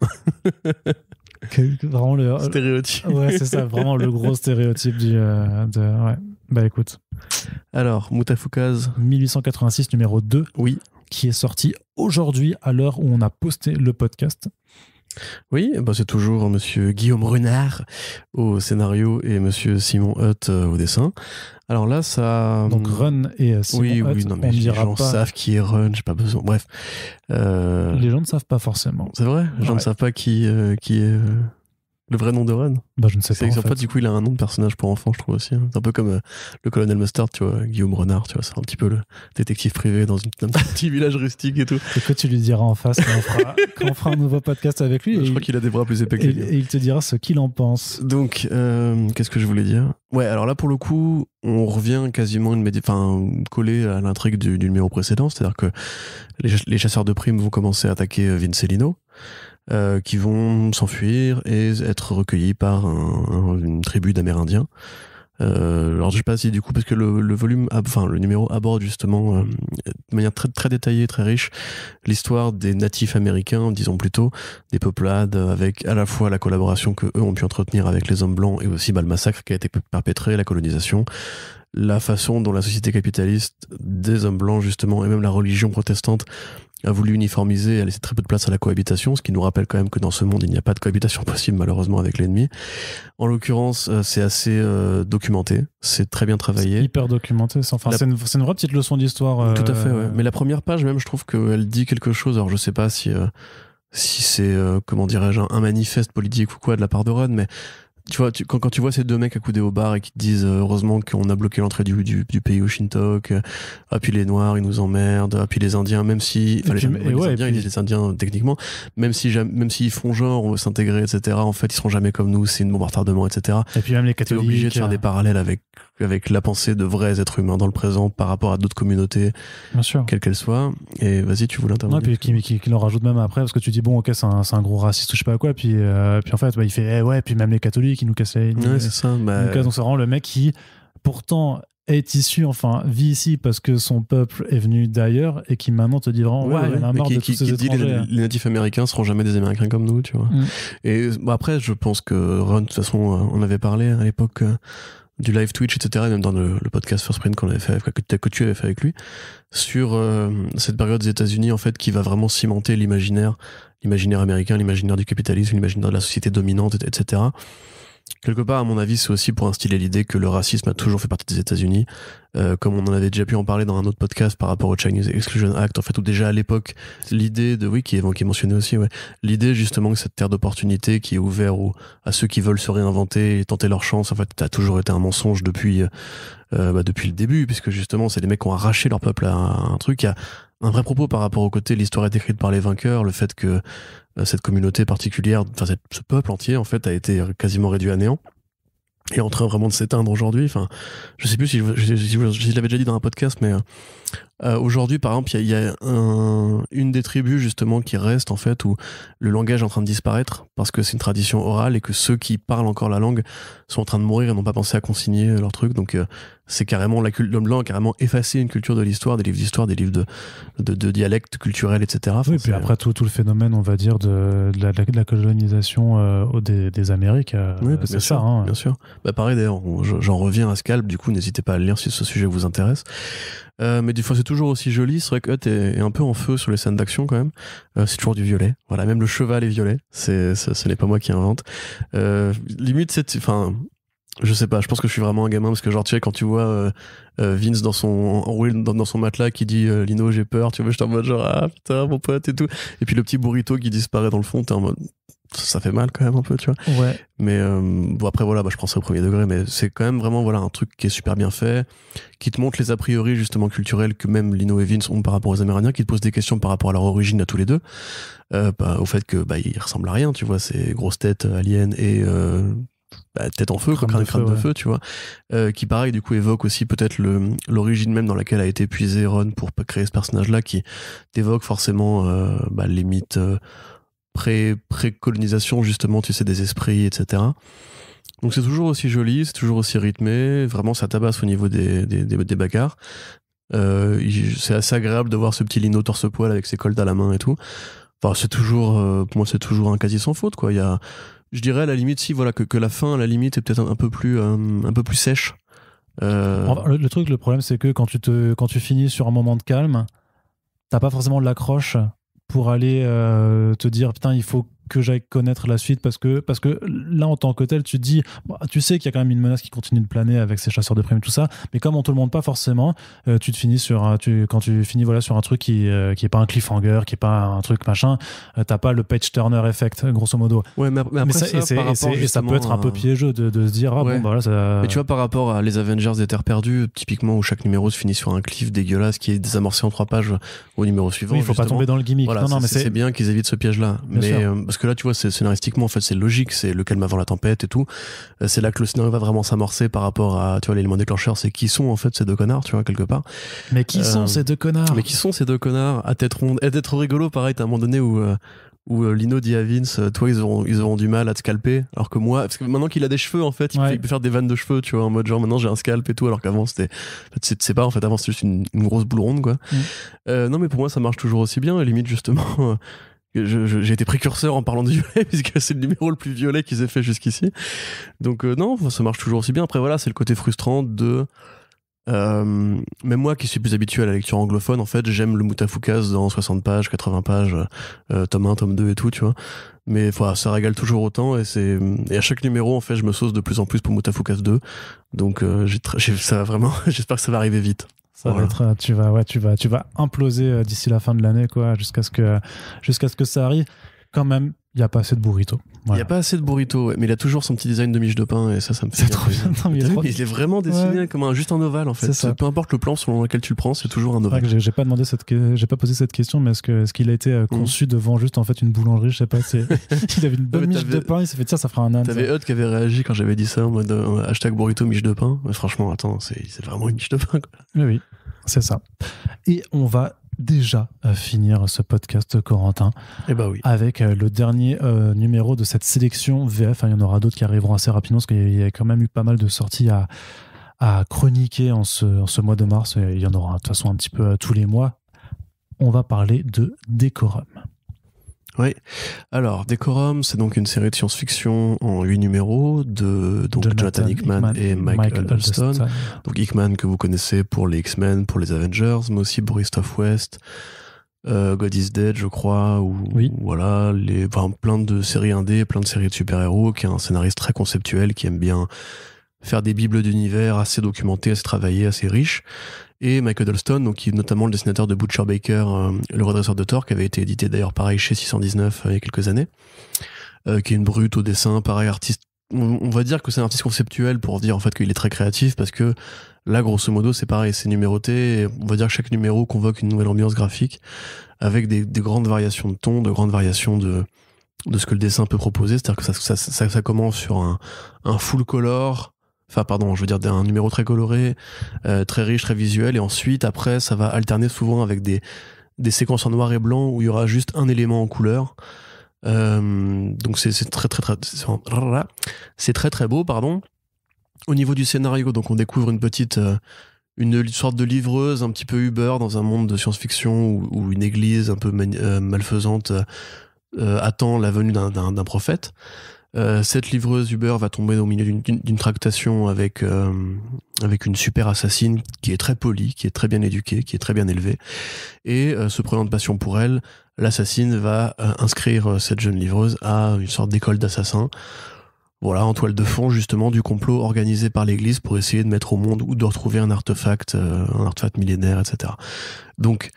Vraiment le stéréotype. Ouais, c'est ça. Vraiment le gros stéréotype ouais. Bah écoute. Alors, Mutafukaz. 1886, numéro 2. Oui. Qui est sorti aujourd'hui à l'heure où on a posté le podcast. Oui, c'est toujours monsieur Guillaume Renard au scénario et monsieur Simon Hutt au dessin. Alors là, ça... Donc Run et Simon Hutt, oui, non, mais les gens savent qui est Run, j'ai pas besoin. Bref. Les gens ne savent pas forcément. C'est vrai ? Les gens ne savent pas qui est... Le vrai nom de Run ? Je ne sais pas. En fait, du coup, il a un nom de personnage pour enfants, je trouve aussi. Hein. C'est un peu comme le colonel Mustard, tu vois, Guillaume Renard, tu vois, c'est un petit peu le détective privé dans un petit village rustique et tout. Et que tu lui diras en face quand on fera un nouveau podcast avec lui. Je crois qu'il a des bras plus épais que lui. Et il te dira ce qu'il en pense. Donc, qu'est-ce que je voulais dire ? Ouais, alors là, pour le coup, on revient quasiment collé à l'intrigue du numéro précédent, c'est-à-dire que les chasseurs de primes vont commencer à attaquer Vincelino. Qui vont s'enfuir et être recueillis par une tribu d'Amérindiens. Alors je sais pas si du coup, parce que le numéro aborde justement de manière très, très détaillée, très riche, l'histoire des natifs américains, disons plutôt, des peuplades, avec à la fois la collaboration que eux ont pu entretenir avec les hommes blancs et aussi le massacre qui a été perpétré, la colonisation, la façon dont la société capitaliste des hommes blancs justement, et même la religion protestante, a voulu uniformiser et a laissé très peu de place à la cohabitation, ce qui nous rappelle quand même que dans ce monde, il n'y a pas de cohabitation possible, malheureusement, avec l'ennemi. En l'occurrence, c'est assez documenté, c'est très bien travaillé. C'est hyper documenté, c'est une vraie petite leçon d'histoire. Tout à fait, ouais. Mais la première page, même, je trouve qu'elle dit quelque chose. Alors, je sais pas si c'est, comment dirais-je, un manifeste politique ou quoi de la part de Run, mais tu vois, quand tu vois ces deux mecs accoudés au bar et qui te disent heureusement qu'on a bloqué l'entrée du pays au Shintok, puis les Noirs ils nous emmerdent, puis les Indiens, même si les Indiens ils disent les Indiens techniquement, même s'ils font genre on veut s'intégrer, etc., en fait ils seront jamais comme nous, c'est une bombe à retardement, etc. Et puis même les catholiques, t'es obligé de faire des parallèles avec la pensée de vrais êtres humains dans le présent par rapport à d'autres communautés, bien sûr, quelles qu'elles soient. Et vas-y, tu voulais intervenir. Ouais, puis qui leur rajoute même après, parce que tu dis bon ok c'est un gros raciste ou je sais pas quoi, puis en fait il fait puis même les catholiques ils nous cassent les... Ouais, c'est ça. Donc c'est vraiment le mec qui pourtant est issu, vit ici parce que son peuple est venu d'ailleurs et qui maintenant te dit vraiment il y en a marre de tous ces étrangers. Les natifs américains seront jamais des Américains comme nous, tu vois. Et après je pense que Ron, de toute façon on avait parlé à l'époque du live Twitch, etc., et même dans le podcast First Print qu'on avait fait, que tu avais fait avec lui, sur cette période des États-Unis en fait qui va vraiment cimenter l'imaginaire américain, l'imaginaire du capitalisme, l'imaginaire de la société dominante, etc. quelque part, à mon avis, c'est aussi pour instiller l'idée que le racisme a toujours fait partie des États-Unis, comme on en avait déjà pu en parler dans un autre podcast par rapport au Chinese Exclusion Act, en fait, où déjà à l'époque, l'idée de, oui, qui est mentionné aussi, ouais, l'idée justement que cette terre d'opportunité qui est ouverte à ceux qui veulent se réinventer et tenter leur chance, en fait, a toujours été un mensonge depuis le début, puisque justement, c'est les mecs qui ont arraché leur peuple à un truc. Il y a un vrai propos par rapport au côté l'histoire est écrite par les vainqueurs, le fait que cette communauté particulière, enfin ce peuple entier en fait a été quasiment réduit à néant et en train vraiment de s'éteindre aujourd'hui. Enfin, je sais plus si je l'avais déjà dit dans un podcast, mais aujourd'hui, par exemple, il y a une des tribus justement qui reste en fait où le langage est en train de disparaître parce que c'est une tradition orale et que ceux qui parlent encore la langue sont en train de mourir et n'ont pas pensé à consigner leur truc. Donc c'est carrément l'homme blanc a carrément effacé une culture de l'histoire, des livres d'histoire, des livres de dialectes culturels, etc. Enfin, oui, puis après tout le phénomène, on va dire, de la colonisation des Amériques, oui, c'est bien ça. sûr, Hein. Bien sûr. Bah pareil d'ailleurs, j'en reviens à Scalp, du coup n'hésitez pas à le lire si ce sujet vous intéresse. Mais des fois c'est toujours aussi joli. C'est vrai que Hutt est un peu en feu sur les scènes d'action quand même. C'est toujours du violet. Voilà, même le cheval est violet. Ce n'est pas moi qui invente. Limite, je sais pas. Je pense que je suis vraiment un gamin parce que genre tu sais quand tu vois Vince enroulé dans son matelas qui dit Lino j'ai peur. Tu vois, j'étais en mode genre ah putain mon pote et tout. Et puis le petit burrito qui disparaît dans le fond. T'es en mode ça fait mal quand même un peu, tu vois. Ouais. Mais bon après voilà, je prends ça au premier degré, mais c'est quand même vraiment voilà un truc qui est super bien fait, qui te montre les a priori justement culturels que même Lino et Vince ont par rapport aux Amérindiens, qui te pose des questions par rapport à leur origine à tous les deux, au fait que ils ressemblent à rien, tu vois, c'est grosse tête alien et tête en feu, crâne de feu, tu vois, qui pareil du coup évoque aussi peut-être l'origine même dans laquelle a été épuisé Ron pour créer ce personnage-là, qui t'évoque forcément les mythes pré-colonisation justement, tu sais, des esprits, etc. Donc c'est toujours aussi joli, c'est toujours aussi rythmé, vraiment ça tabasse au niveau des bagarres. C'est assez agréable de voir ce petit Lino torse-poil avec ses colts à la main et tout. Enfin, c'est toujours, pour moi, c'est toujours un quasi sans faute, quoi. Il y a, je dirais à la limite, si voilà que la fin, à la limite, est peut-être un peu plus sèche. Le problème, c'est que quand tu finis sur un moment de calme, t'as pas forcément de l'accroche pour aller te dire putain il faut que j'aille connaître la suite parce que là en tant que tel tu te dis tu sais qu'il y a quand même une menace qui continue de planer avec ces chasseurs de primes et tout ça, mais comme on te le montre pas forcément, tu te finis quand tu finis voilà sur un truc qui est pas un cliffhanger, qui est pas un truc machin, t'as pas le page turner effect grosso modo. Ouais, mais après ça peut être un peu piégeux de se dire bon bah là ça... Mais tu vois par rapport à les Avengers des Terres Perdues typiquement où chaque numéro se finit sur un cliff dégueulasse qui est désamorcé en 3 pages au numéro suivant. Oui, il faut pas tomber dans le gimmick. Voilà, non, mais c'est bien qu'ils évitent ce piège là. Mais parce que là tu vois scénaristiquement en fait c'est logique, c'est le calme avant la tempête et tout, c'est là que le scénario va vraiment s'amorcer par rapport à tu vois l'élément déclencheur, c'est qui sont en fait ces deux connards, tu vois, quelque part. Mais qui sont ces deux connards à tête ronde et d'être rigolo pareil, t'as un moment donné où Lino dit à Vince toi ils auront du mal à te scalper, alors que moi parce que maintenant qu'il a des cheveux en fait il peut faire des vannes de cheveux, tu vois, en mode genre maintenant j'ai un scalp et tout, alors qu'avant c'est pas en fait, avant c'était juste une grosse boule ronde quoi. Non mais pour moi ça marche toujours aussi bien, et limite justement j'ai été précurseur en parlant de violet puisque c'est le numéro le plus violet qu'ils aient fait jusqu'ici, donc non ça marche toujours aussi bien. Après voilà, c'est le côté frustrant de même moi qui suis plus habitué à la lecture anglophone, en fait j'aime le Moutafoukaz dans 60 pages 80 pages tome 1 tome 2 et tout, tu vois, mais voilà, ça régale toujours autant, et à chaque numéro en fait je me sauce de plus en plus pour Moutafoukaz 2, donc ça va vraiment j'espère que ça va arriver vite. Ça va être, tu vas imploser d'ici la fin de l'année, quoi, jusqu'à ce que ça arrive. Quand même, il n'y a pas assez de burrito. Il n'y a pas assez de burrito, ouais, mais il a toujours son petit design de miche de pain, et ça me fait trop bien. Non, mais il est vraiment dessiné comme juste un ovale, en fait. Peu importe le plan selon lequel tu le prends, c'est toujours un ovale. J'ai pas posé cette question, mais est-ce qu'il a été conçu devant juste en fait une boulangerie, je sais pas, il avait une bonne miche de pain, il s'est fait tiens, ça fera un âne. T'avais Hutt qui avait réagi quand j'avais dit ça en mode hashtag burrito miche de pain. Mais franchement, attends, c'est vraiment une miche de pain, quoi. Oui, c'est ça. Et on va déjà finir ce podcast, Corentin, oui, avec le dernier numéro de cette sélection VF. Il y en aura d'autres qui arriveront assez rapidement parce qu'il y a quand même eu pas mal de sorties à chroniquer en ce mois de mars. Et il y en aura de toute façon un petit peu tous les mois. On va parler de Decorum. Oui, alors Decorum, c'est donc une série de science-fiction en 8 numéros de Jonathan Hickman et Michael Huddleston. Donc Hickman que vous connaissez pour les X-Men, pour les Avengers, mais aussi Boris West, God is Dead, je crois, ou voilà, plein de séries indé, plein de séries de super-héros, qui est un scénariste très conceptuel, qui aime bien faire des bibles d'univers assez documentés, assez travaillés, assez riches. Et Mike Huddleston, donc, qui est notamment le dessinateur de Butcher Baker, le redresseur de Thor, qui avait été édité d'ailleurs pareil chez 619 il y a quelques années, qui est une brute au dessin, pareil artiste. On va dire que c'est un artiste conceptuel pour dire en fait qu'il est très créatif, parce que là, grosso modo, c'est pareil, c'est numéroté, et on va dire que chaque numéro convoque une nouvelle ambiance graphique, avec des grandes variations de ton, de grandes variations de ce que le dessin peut proposer. C'est-à-dire que ça commence sur un full color, enfin pardon, je veux dire un numéro très coloré, très riche, très visuel, et ensuite, après, ça va alterner souvent avec des séquences en noir et blanc où il y aura juste un élément en couleur. Donc c'est très très beau, pardon. Au niveau du scénario, donc on découvre une sorte de livreuse un petit peu Uber dans un monde de science-fiction où une église un peu malfaisante attend la venue d'un prophète. Cette livreuse Uber va tomber au milieu d'une tractation avec une super assassine qui est très polie, qui est très bien éduquée, qui est très bien élevée, et se prenant de passion pour elle, l'assassine va inscrire cette jeune livreuse à une sorte d'école d'assassins. Voilà, en toile de fond justement du complot organisé par l'église pour essayer de mettre au monde ou de retrouver un artefact millénaire, etc. Donc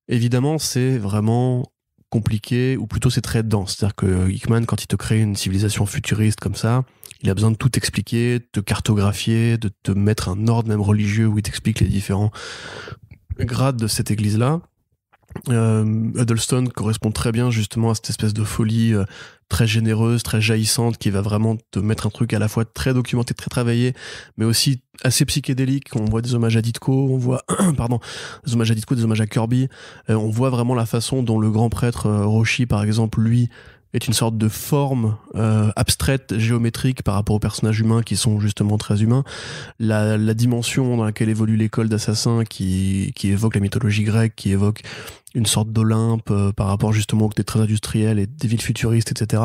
évidemment c'est vraiment compliqué, ou plutôt c'est très dense. C'est-à-dire que Hickman, quand il te crée une civilisation futuriste comme ça, il a besoin de tout expliquer, de te cartographier, de te mettre un ordre même religieux où il t'explique les différents grades de cette église-là. Huddleston correspond très bien justement à cette espèce de folie très généreuse, très jaillissante, qui va vraiment te mettre un truc à la fois très documenté, très travaillé, mais aussi assez psychédélique. On voit des hommages à Ditko, on voit des hommages à Ditko, des hommages à Kirby. On voit vraiment la façon dont le grand prêtre Roshi, par exemple, lui, est une sorte de forme abstraite, géométrique par rapport aux personnages humains qui sont justement très humains. La dimension dans laquelle évolue l'école d'assassins qui évoque la mythologie grecque, qui évoque une sorte d'Olympe par rapport justement aux des traits industriels et des villes futuristes, etc.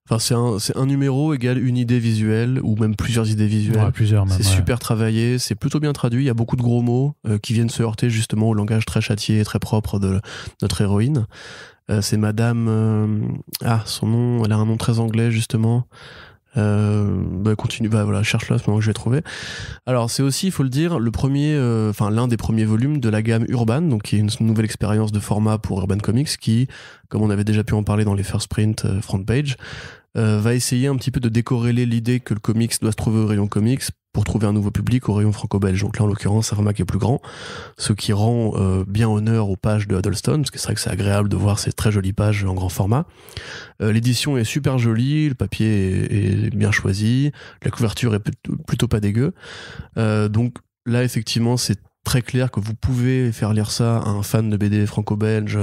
Enfin, c'est un numéro égale une idée visuelle, ou même plusieurs idées visuelles. Ouais, plusieurs même, c'est super travaillé, c'est plutôt bien traduit, il y a beaucoup de gros mots qui viennent se heurter justement au langage très châtié et très propre de notre héroïne. C'est Madame... son nom, elle a un nom très anglais justement. Continue, voilà, cherche-le, à ce moment que je vais trouver. Alors c'est aussi, il faut le dire, l'un des premiers volumes de la gamme Urban, donc qui est une nouvelle expérience de format pour Urban Comics, qui, comme on avait déjà pu en parler dans les first print front page, va essayer un petit peu de décorréler l'idée que le comics doit se trouver au rayon comics pour trouver un nouveau public au rayon franco-belge. Donc là, en l'occurrence, un format qui est plus grand, ce qui rend bien honneur aux pages de Huddleston, parce que c'est vrai que c'est agréable de voir ces très jolies pages en grand format. L'édition est super jolie, le papier est bien choisi, la couverture est plutôt pas dégueu. Donc là, effectivement, c'est très clair que vous pouvez faire lire ça à un fan de BD franco-belge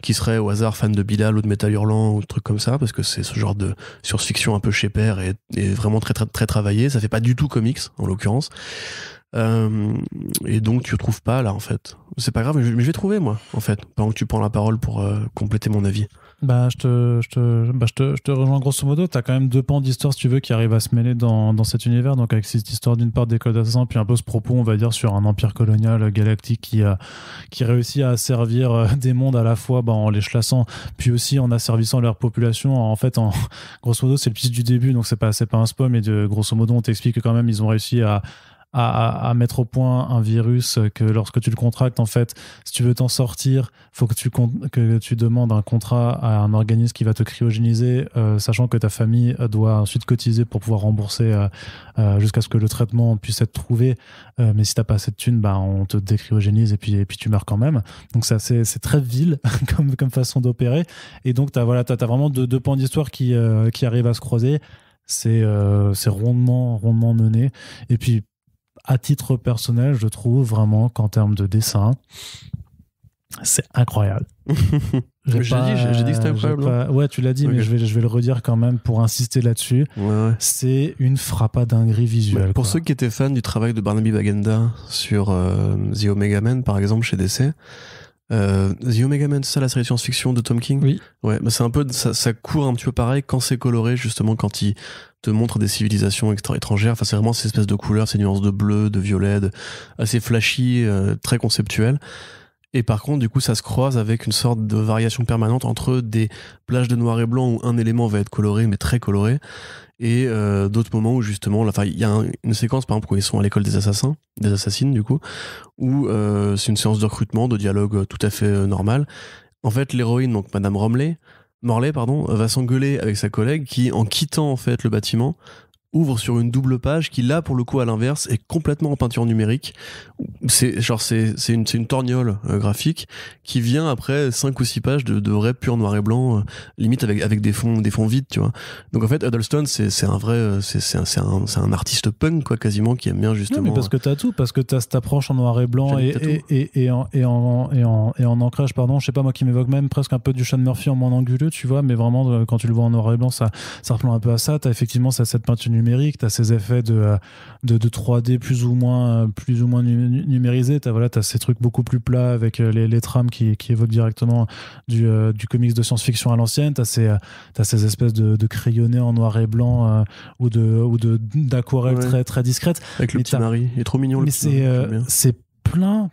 qui serait au hasard fan de Bilal ou de Métal Hurlant ou de trucs comme ça, parce que c'est ce genre de science-fiction un peu chez père et vraiment très, très, très travaillé. Ça fait pas du tout comics, en l'occurrence. Et donc tu retrouves pas là, en fait. C'est pas grave, mais je vais trouver, moi, en fait, pendant que tu prends la parole pour compléter mon avis. Je te rejoins grosso modo. T'as quand même deux pans d'histoire, si tu veux, qui arrivent à se mêler dans cet univers. Donc avec cette histoire d'une part d'école d'assassins, puis un peu ce propos, on va dire, sur un empire colonial galactique qui réussit à servir des mondes à la fois en les chassant, puis aussi en asservissant leur population. En fait, grosso modo, c'est le pitch du début, donc c'est pas un spoil, mais grosso modo, on t'explique que quand même ils ont réussi à mettre au point un virus que lorsque tu le contractes, en fait, si tu veux t'en sortir, faut que tu demandes un contrat à un organisme qui va te cryogéniser, sachant que ta famille doit ensuite cotiser pour pouvoir rembourser jusqu'à ce que le traitement puisse être trouvé. Mais si t'as pas assez de thunes, on te décryogénise et puis tu meurs quand même. Donc ça, c'est très vil comme façon d'opérer. Et donc t'as vraiment deux pans d'histoire qui arrivent à se croiser. C'est rondement mené. Et puis à titre personnel, je trouve vraiment qu'en termes de dessin, c'est incroyable. J'ai dit que c'était incroyable. Ouais, tu l'as dit, okay. Mais je vais le redire quand même pour insister là-dessus. Ouais. C'est une frappadinguerie visuelle. Pour ceux qui étaient fans du travail de Barnaby Bagenda sur The Omega Man, par exemple, chez DC, The Omega Man, c'est ça la série science-fiction de Tom King? Oui. Ouais, c'est un peu, ça court un petit peu pareil quand c'est coloré, justement, quand il te montre des civilisations étrangères. Enfin, c'est vraiment ces espèces de couleurs, ces nuances de bleu, de violet, assez flashy, très conceptuelles. Et par contre, du coup, ça se croise avec une sorte de variation permanente entre des plages de noir et blanc où un élément va être coloré, mais très coloré, et d'autres moments où justement, il y a une séquence, par exemple, où ils sont à l'école des assassines, du coup, où c'est une séance de recrutement, de dialogue tout à fait normal. En fait, l'héroïne, donc Madame Morley, va s'engueuler avec sa collègue qui, en quittant en fait le bâtiment, ouvre sur une double page qui, là, pour le coup, à l'inverse, est complètement en peinture numérique. C'est une torgnole graphique qui vient après 5 ou 6 pages de vrai pur noir et blanc, limite avec des fonds vides, tu vois. Donc en fait, Huddleston, c'est un vrai, c'est un artiste punk, quoi, quasiment, qui aime bien justement. Non, mais parce que t'as tout, parce que t'as cette approche en noir et blanc et en ancrage, pardon, je sais pas, moi, qui m'évoque même presque un peu du Sean Murphy en moins anguleux, tu vois, mais vraiment, quand tu le vois en noir et blanc, ça ressemble un peu à ça. T'as effectivement cette peinture numérique, t'as ces effets de 3D plus ou moins numérisés, t'as ces trucs beaucoup plus plats avec les trames qui évoquent directement du comics de science-fiction à l'ancienne, t'as ces espèces de crayonnés en noir et blanc ou d'aquarelles très, très discrètes. Avec le petit mari, il est trop mignon. Mais c'est plein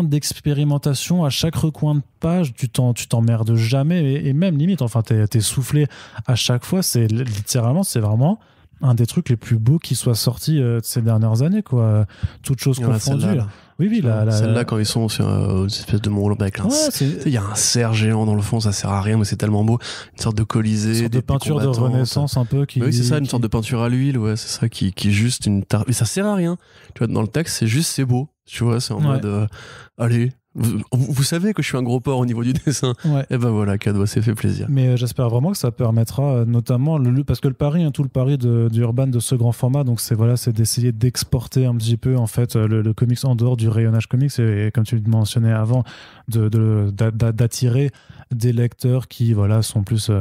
d'expérimentations à chaque recoin de page, tu t'emmerdes jamais et même limite, enfin t'es soufflé à chaque fois, c'est vraiment un des trucs les plus beaux qui soit sorti de ces dernières années, quoi. Toutes choses confondues. Oui, celle-là, quand ils sont sur une espèce de mont avec il y a un cerf géant dans le fond, ça sert à rien, mais c'est tellement beau. Une sorte de colisée. Une sorte de peinture de Renaissance un peu. Oui, c'est ça, une sorte de peinture à l'huile, ouais, c'est ça, qui est juste une mais ça sert à rien. Tu vois, dans le texte, c'est beau. Tu vois, c'est en mode, allez. Vous savez que je suis un gros porc au niveau du dessin. Ouais. Et ben voilà, cadeau, c'est fait plaisir. Mais j'espère vraiment que ça permettra, notamment, parce que le pari, tout le pari d'Urban de ce grand format, donc c'est d'essayer d'exporter un petit peu en fait le comics en dehors du rayonnage comics et comme tu le mentionnais avant, d'attirer des lecteurs qui sont plus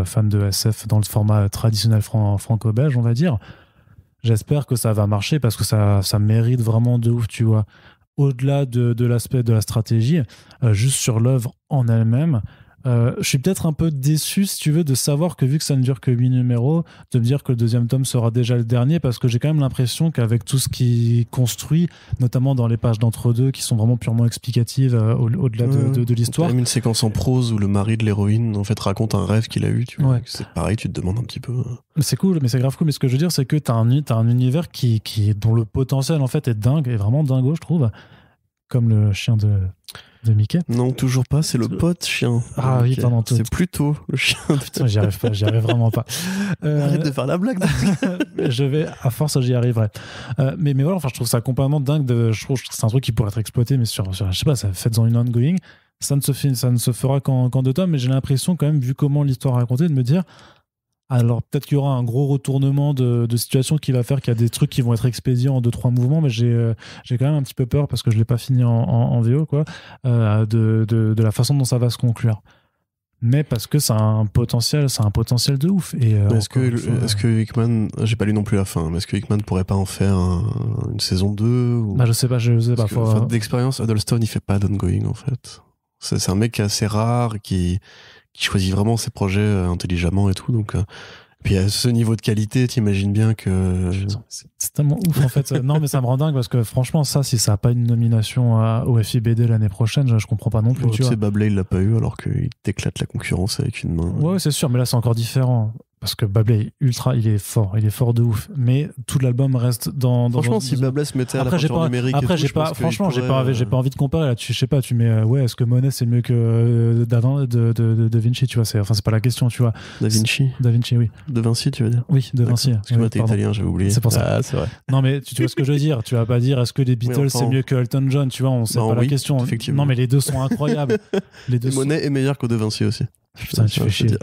fans de SF dans le format traditionnel franco-belge, on va dire. J'espère que ça va marcher parce que ça mérite vraiment de ouf, tu vois. Au-delà de l'aspect de la stratégie, juste sur l'œuvre en elle-même, je suis peut-être un peu déçu, si tu veux, de savoir que vu que ça ne dure que 8 numéros, de me dire que le deuxième tome sera déjà le dernier, parce que j'ai quand même l'impression qu'avec tout ce qui construit, notamment dans les pages d'entre-deux qui sont vraiment purement explicatives au-delà de l'histoire. Il y a même une séquence en prose où le mari de l'héroïne en fait raconte un rêve qu'il a eu, tu vois. Ouais. C'est pareil, tu te demandes un petit peu. C'est cool, mais c'est grave cool. Mais ce que je veux dire, c'est que t'as un univers dont le potentiel en fait est dingue, est vraiment dingo, je trouve, comme le chien de Mickey. Non, toujours pas, c'est le pote chien. Ah oui, pardon. C'est plutôt le chien. Putain, j'y arrive vraiment pas. Arrête de faire la blague. À force, j'y arriverai. Mais voilà, enfin, je trouve ça complètement dingue. Je trouve que c'est un truc qui pourrait être exploité, mais sur je sais pas, faites-en une ongoing. Ça ne se fera qu'en 2 tomes, mais j'ai l'impression quand même, vu comment l'histoire est racontée, de me dire, alors peut-être qu'il y aura un gros retournement de situation qui va faire qu'il y a des trucs qui vont être expédiés en 2-3 mouvements, mais j'ai quand même un petit peu peur parce que je l'ai pas fini en VO, quoi, de la façon dont ça va se conclure. Mais parce que ça a un potentiel de ouf. Et est-ce que Hickman, j'ai pas lu non plus la fin, mais est-ce que Hickman pourrait pas en faire une saison 2 ou... Bah je sais pas. D'expérience, Huddleston il fait pas d'ongoing en fait. C'est un mec assez rare qui choisit vraiment ses projets intelligemment et tout, donc puis à ce niveau de qualité, t'imagines bien que c'est tellement ouf en fait. Non, mais ça me rend dingue parce que franchement, si ça a pas une nomination au FIBD l'année prochaine, je comprends pas non plus. Tu sais, Babley il l'a pas eu alors qu'il t'éclate la concurrence avec une main. Ouais, c'est sûr, mais là c'est encore différent. Parce que Babley, il est fort de ouf. Mais tout l'album reste dans. Franchement, si Babley se mettait à la peinture numérique. Après, j'ai pas envie de comparer. Là, je sais pas, tu mets, est-ce que Monet c'est mieux que Da Vinci, tu vois, c'est pas la question, tu vois. Da Vinci, oui. De Vinci, tu veux dire? Oui, De Vinci. Excuse-moi, t'es italien, j'avais oublié. C'est pour ça. Ah, c'est vrai. Non, mais tu vois ce que je veux dire. Tu vas pas dire, est-ce que les Beatles c'est mieux que Elton John, tu vois, on sait pas la question. Effectivement. Non, mais les deux sont incroyables. Monet est meilleur que De Vinci aussi. Putain, tu fais chier.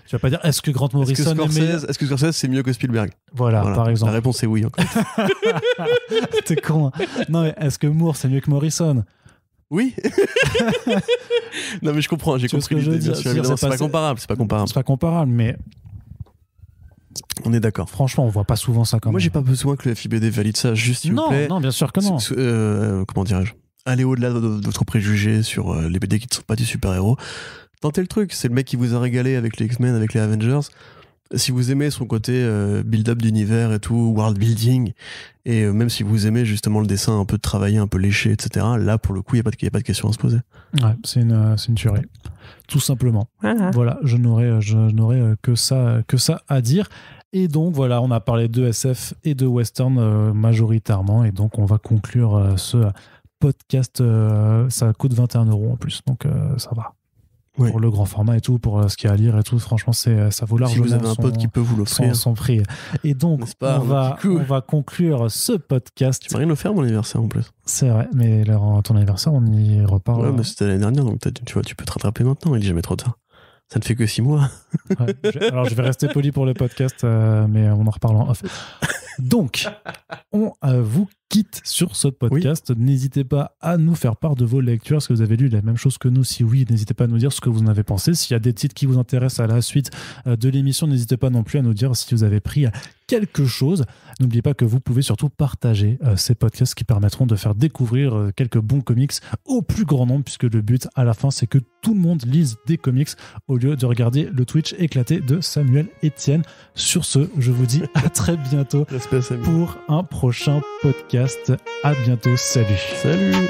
Tu vas pas dire, est-ce que Grant Morrison est-ce que Scorsese c'est mieux que Spielberg? Voilà, par exemple. La réponse est oui encore. T'es con. Hein. Non, mais est-ce que Moore c'est mieux que Morrison? Oui. Non, mais je comprends, j'ai compris l'idée. Bien sûr, évidemment, c'est pas comparable. C'est pas comparable, mais on est d'accord. Franchement, on voit pas souvent ça quand même. Moi, j'ai pas besoin que le FIBD valide ça, juste s'il vous plaît. Non, bien sûr que non. Comment dirais-je? Allez au-delà de votre préjugé sur les BD qui ne sont pas des super-héros. Tentez le truc, c'est le mec qui vous a régalé avec les X-Men, avec les Avengers. si vous aimez son côté build-up d'univers et tout, world building, et même si vous aimez justement le dessin un peu travaillé, un peu léché, etc., là, pour le coup, il n'y a pas de question à se poser. Ouais, c'est une tuerie. Tout simplement. Voilà, je n'aurais que ça à dire. Et donc, voilà, on a parlé de SF et de western majoritairement. Et donc, on va conclure ce podcast. Ça coûte 21 € en plus. Donc, ça va. Oui. Pour le grand format et tout, pour ce qu'il y a à lire et tout, franchement, ça vaut largement. Si vous avez un pote qui peut vous l'offrir. Son prix. Et donc, on va conclure ce podcast. Tu m'as rien offert mon anniversaire en plus. C'est vrai, mais ton anniversaire, on y reparle. Ouais, mais c'était l'année dernière, donc tu vois, tu peux te rattraper maintenant, il est jamais trop tard. Ça ne fait que 6 mois. Ouais, alors, je vais rester poli pour le podcast, mais on en reparle en off. Donc, on vous quitte sur ce podcast. Oui. N'hésitez pas à nous faire part de vos lectures. Est-ce que vous avez lu la même chose que nous? Si oui, n'hésitez pas à nous dire ce que vous en avez pensé. S'il y a des titres qui vous intéressent à la suite de l'émission, n'hésitez pas non plus à nous dire si vous avez pris quelque chose. N'oubliez pas que vous pouvez surtout partager ces podcasts qui permettront de faire découvrir quelques bons comics au plus grand nombre, puisque le but à la fin, c'est que tout le monde lise des comics au lieu de regarder le Twitch éclaté de Samuel Etienne. Sur ce, je vous dis à très bientôt pour un prochain podcast. À bientôt. Salut. Salut.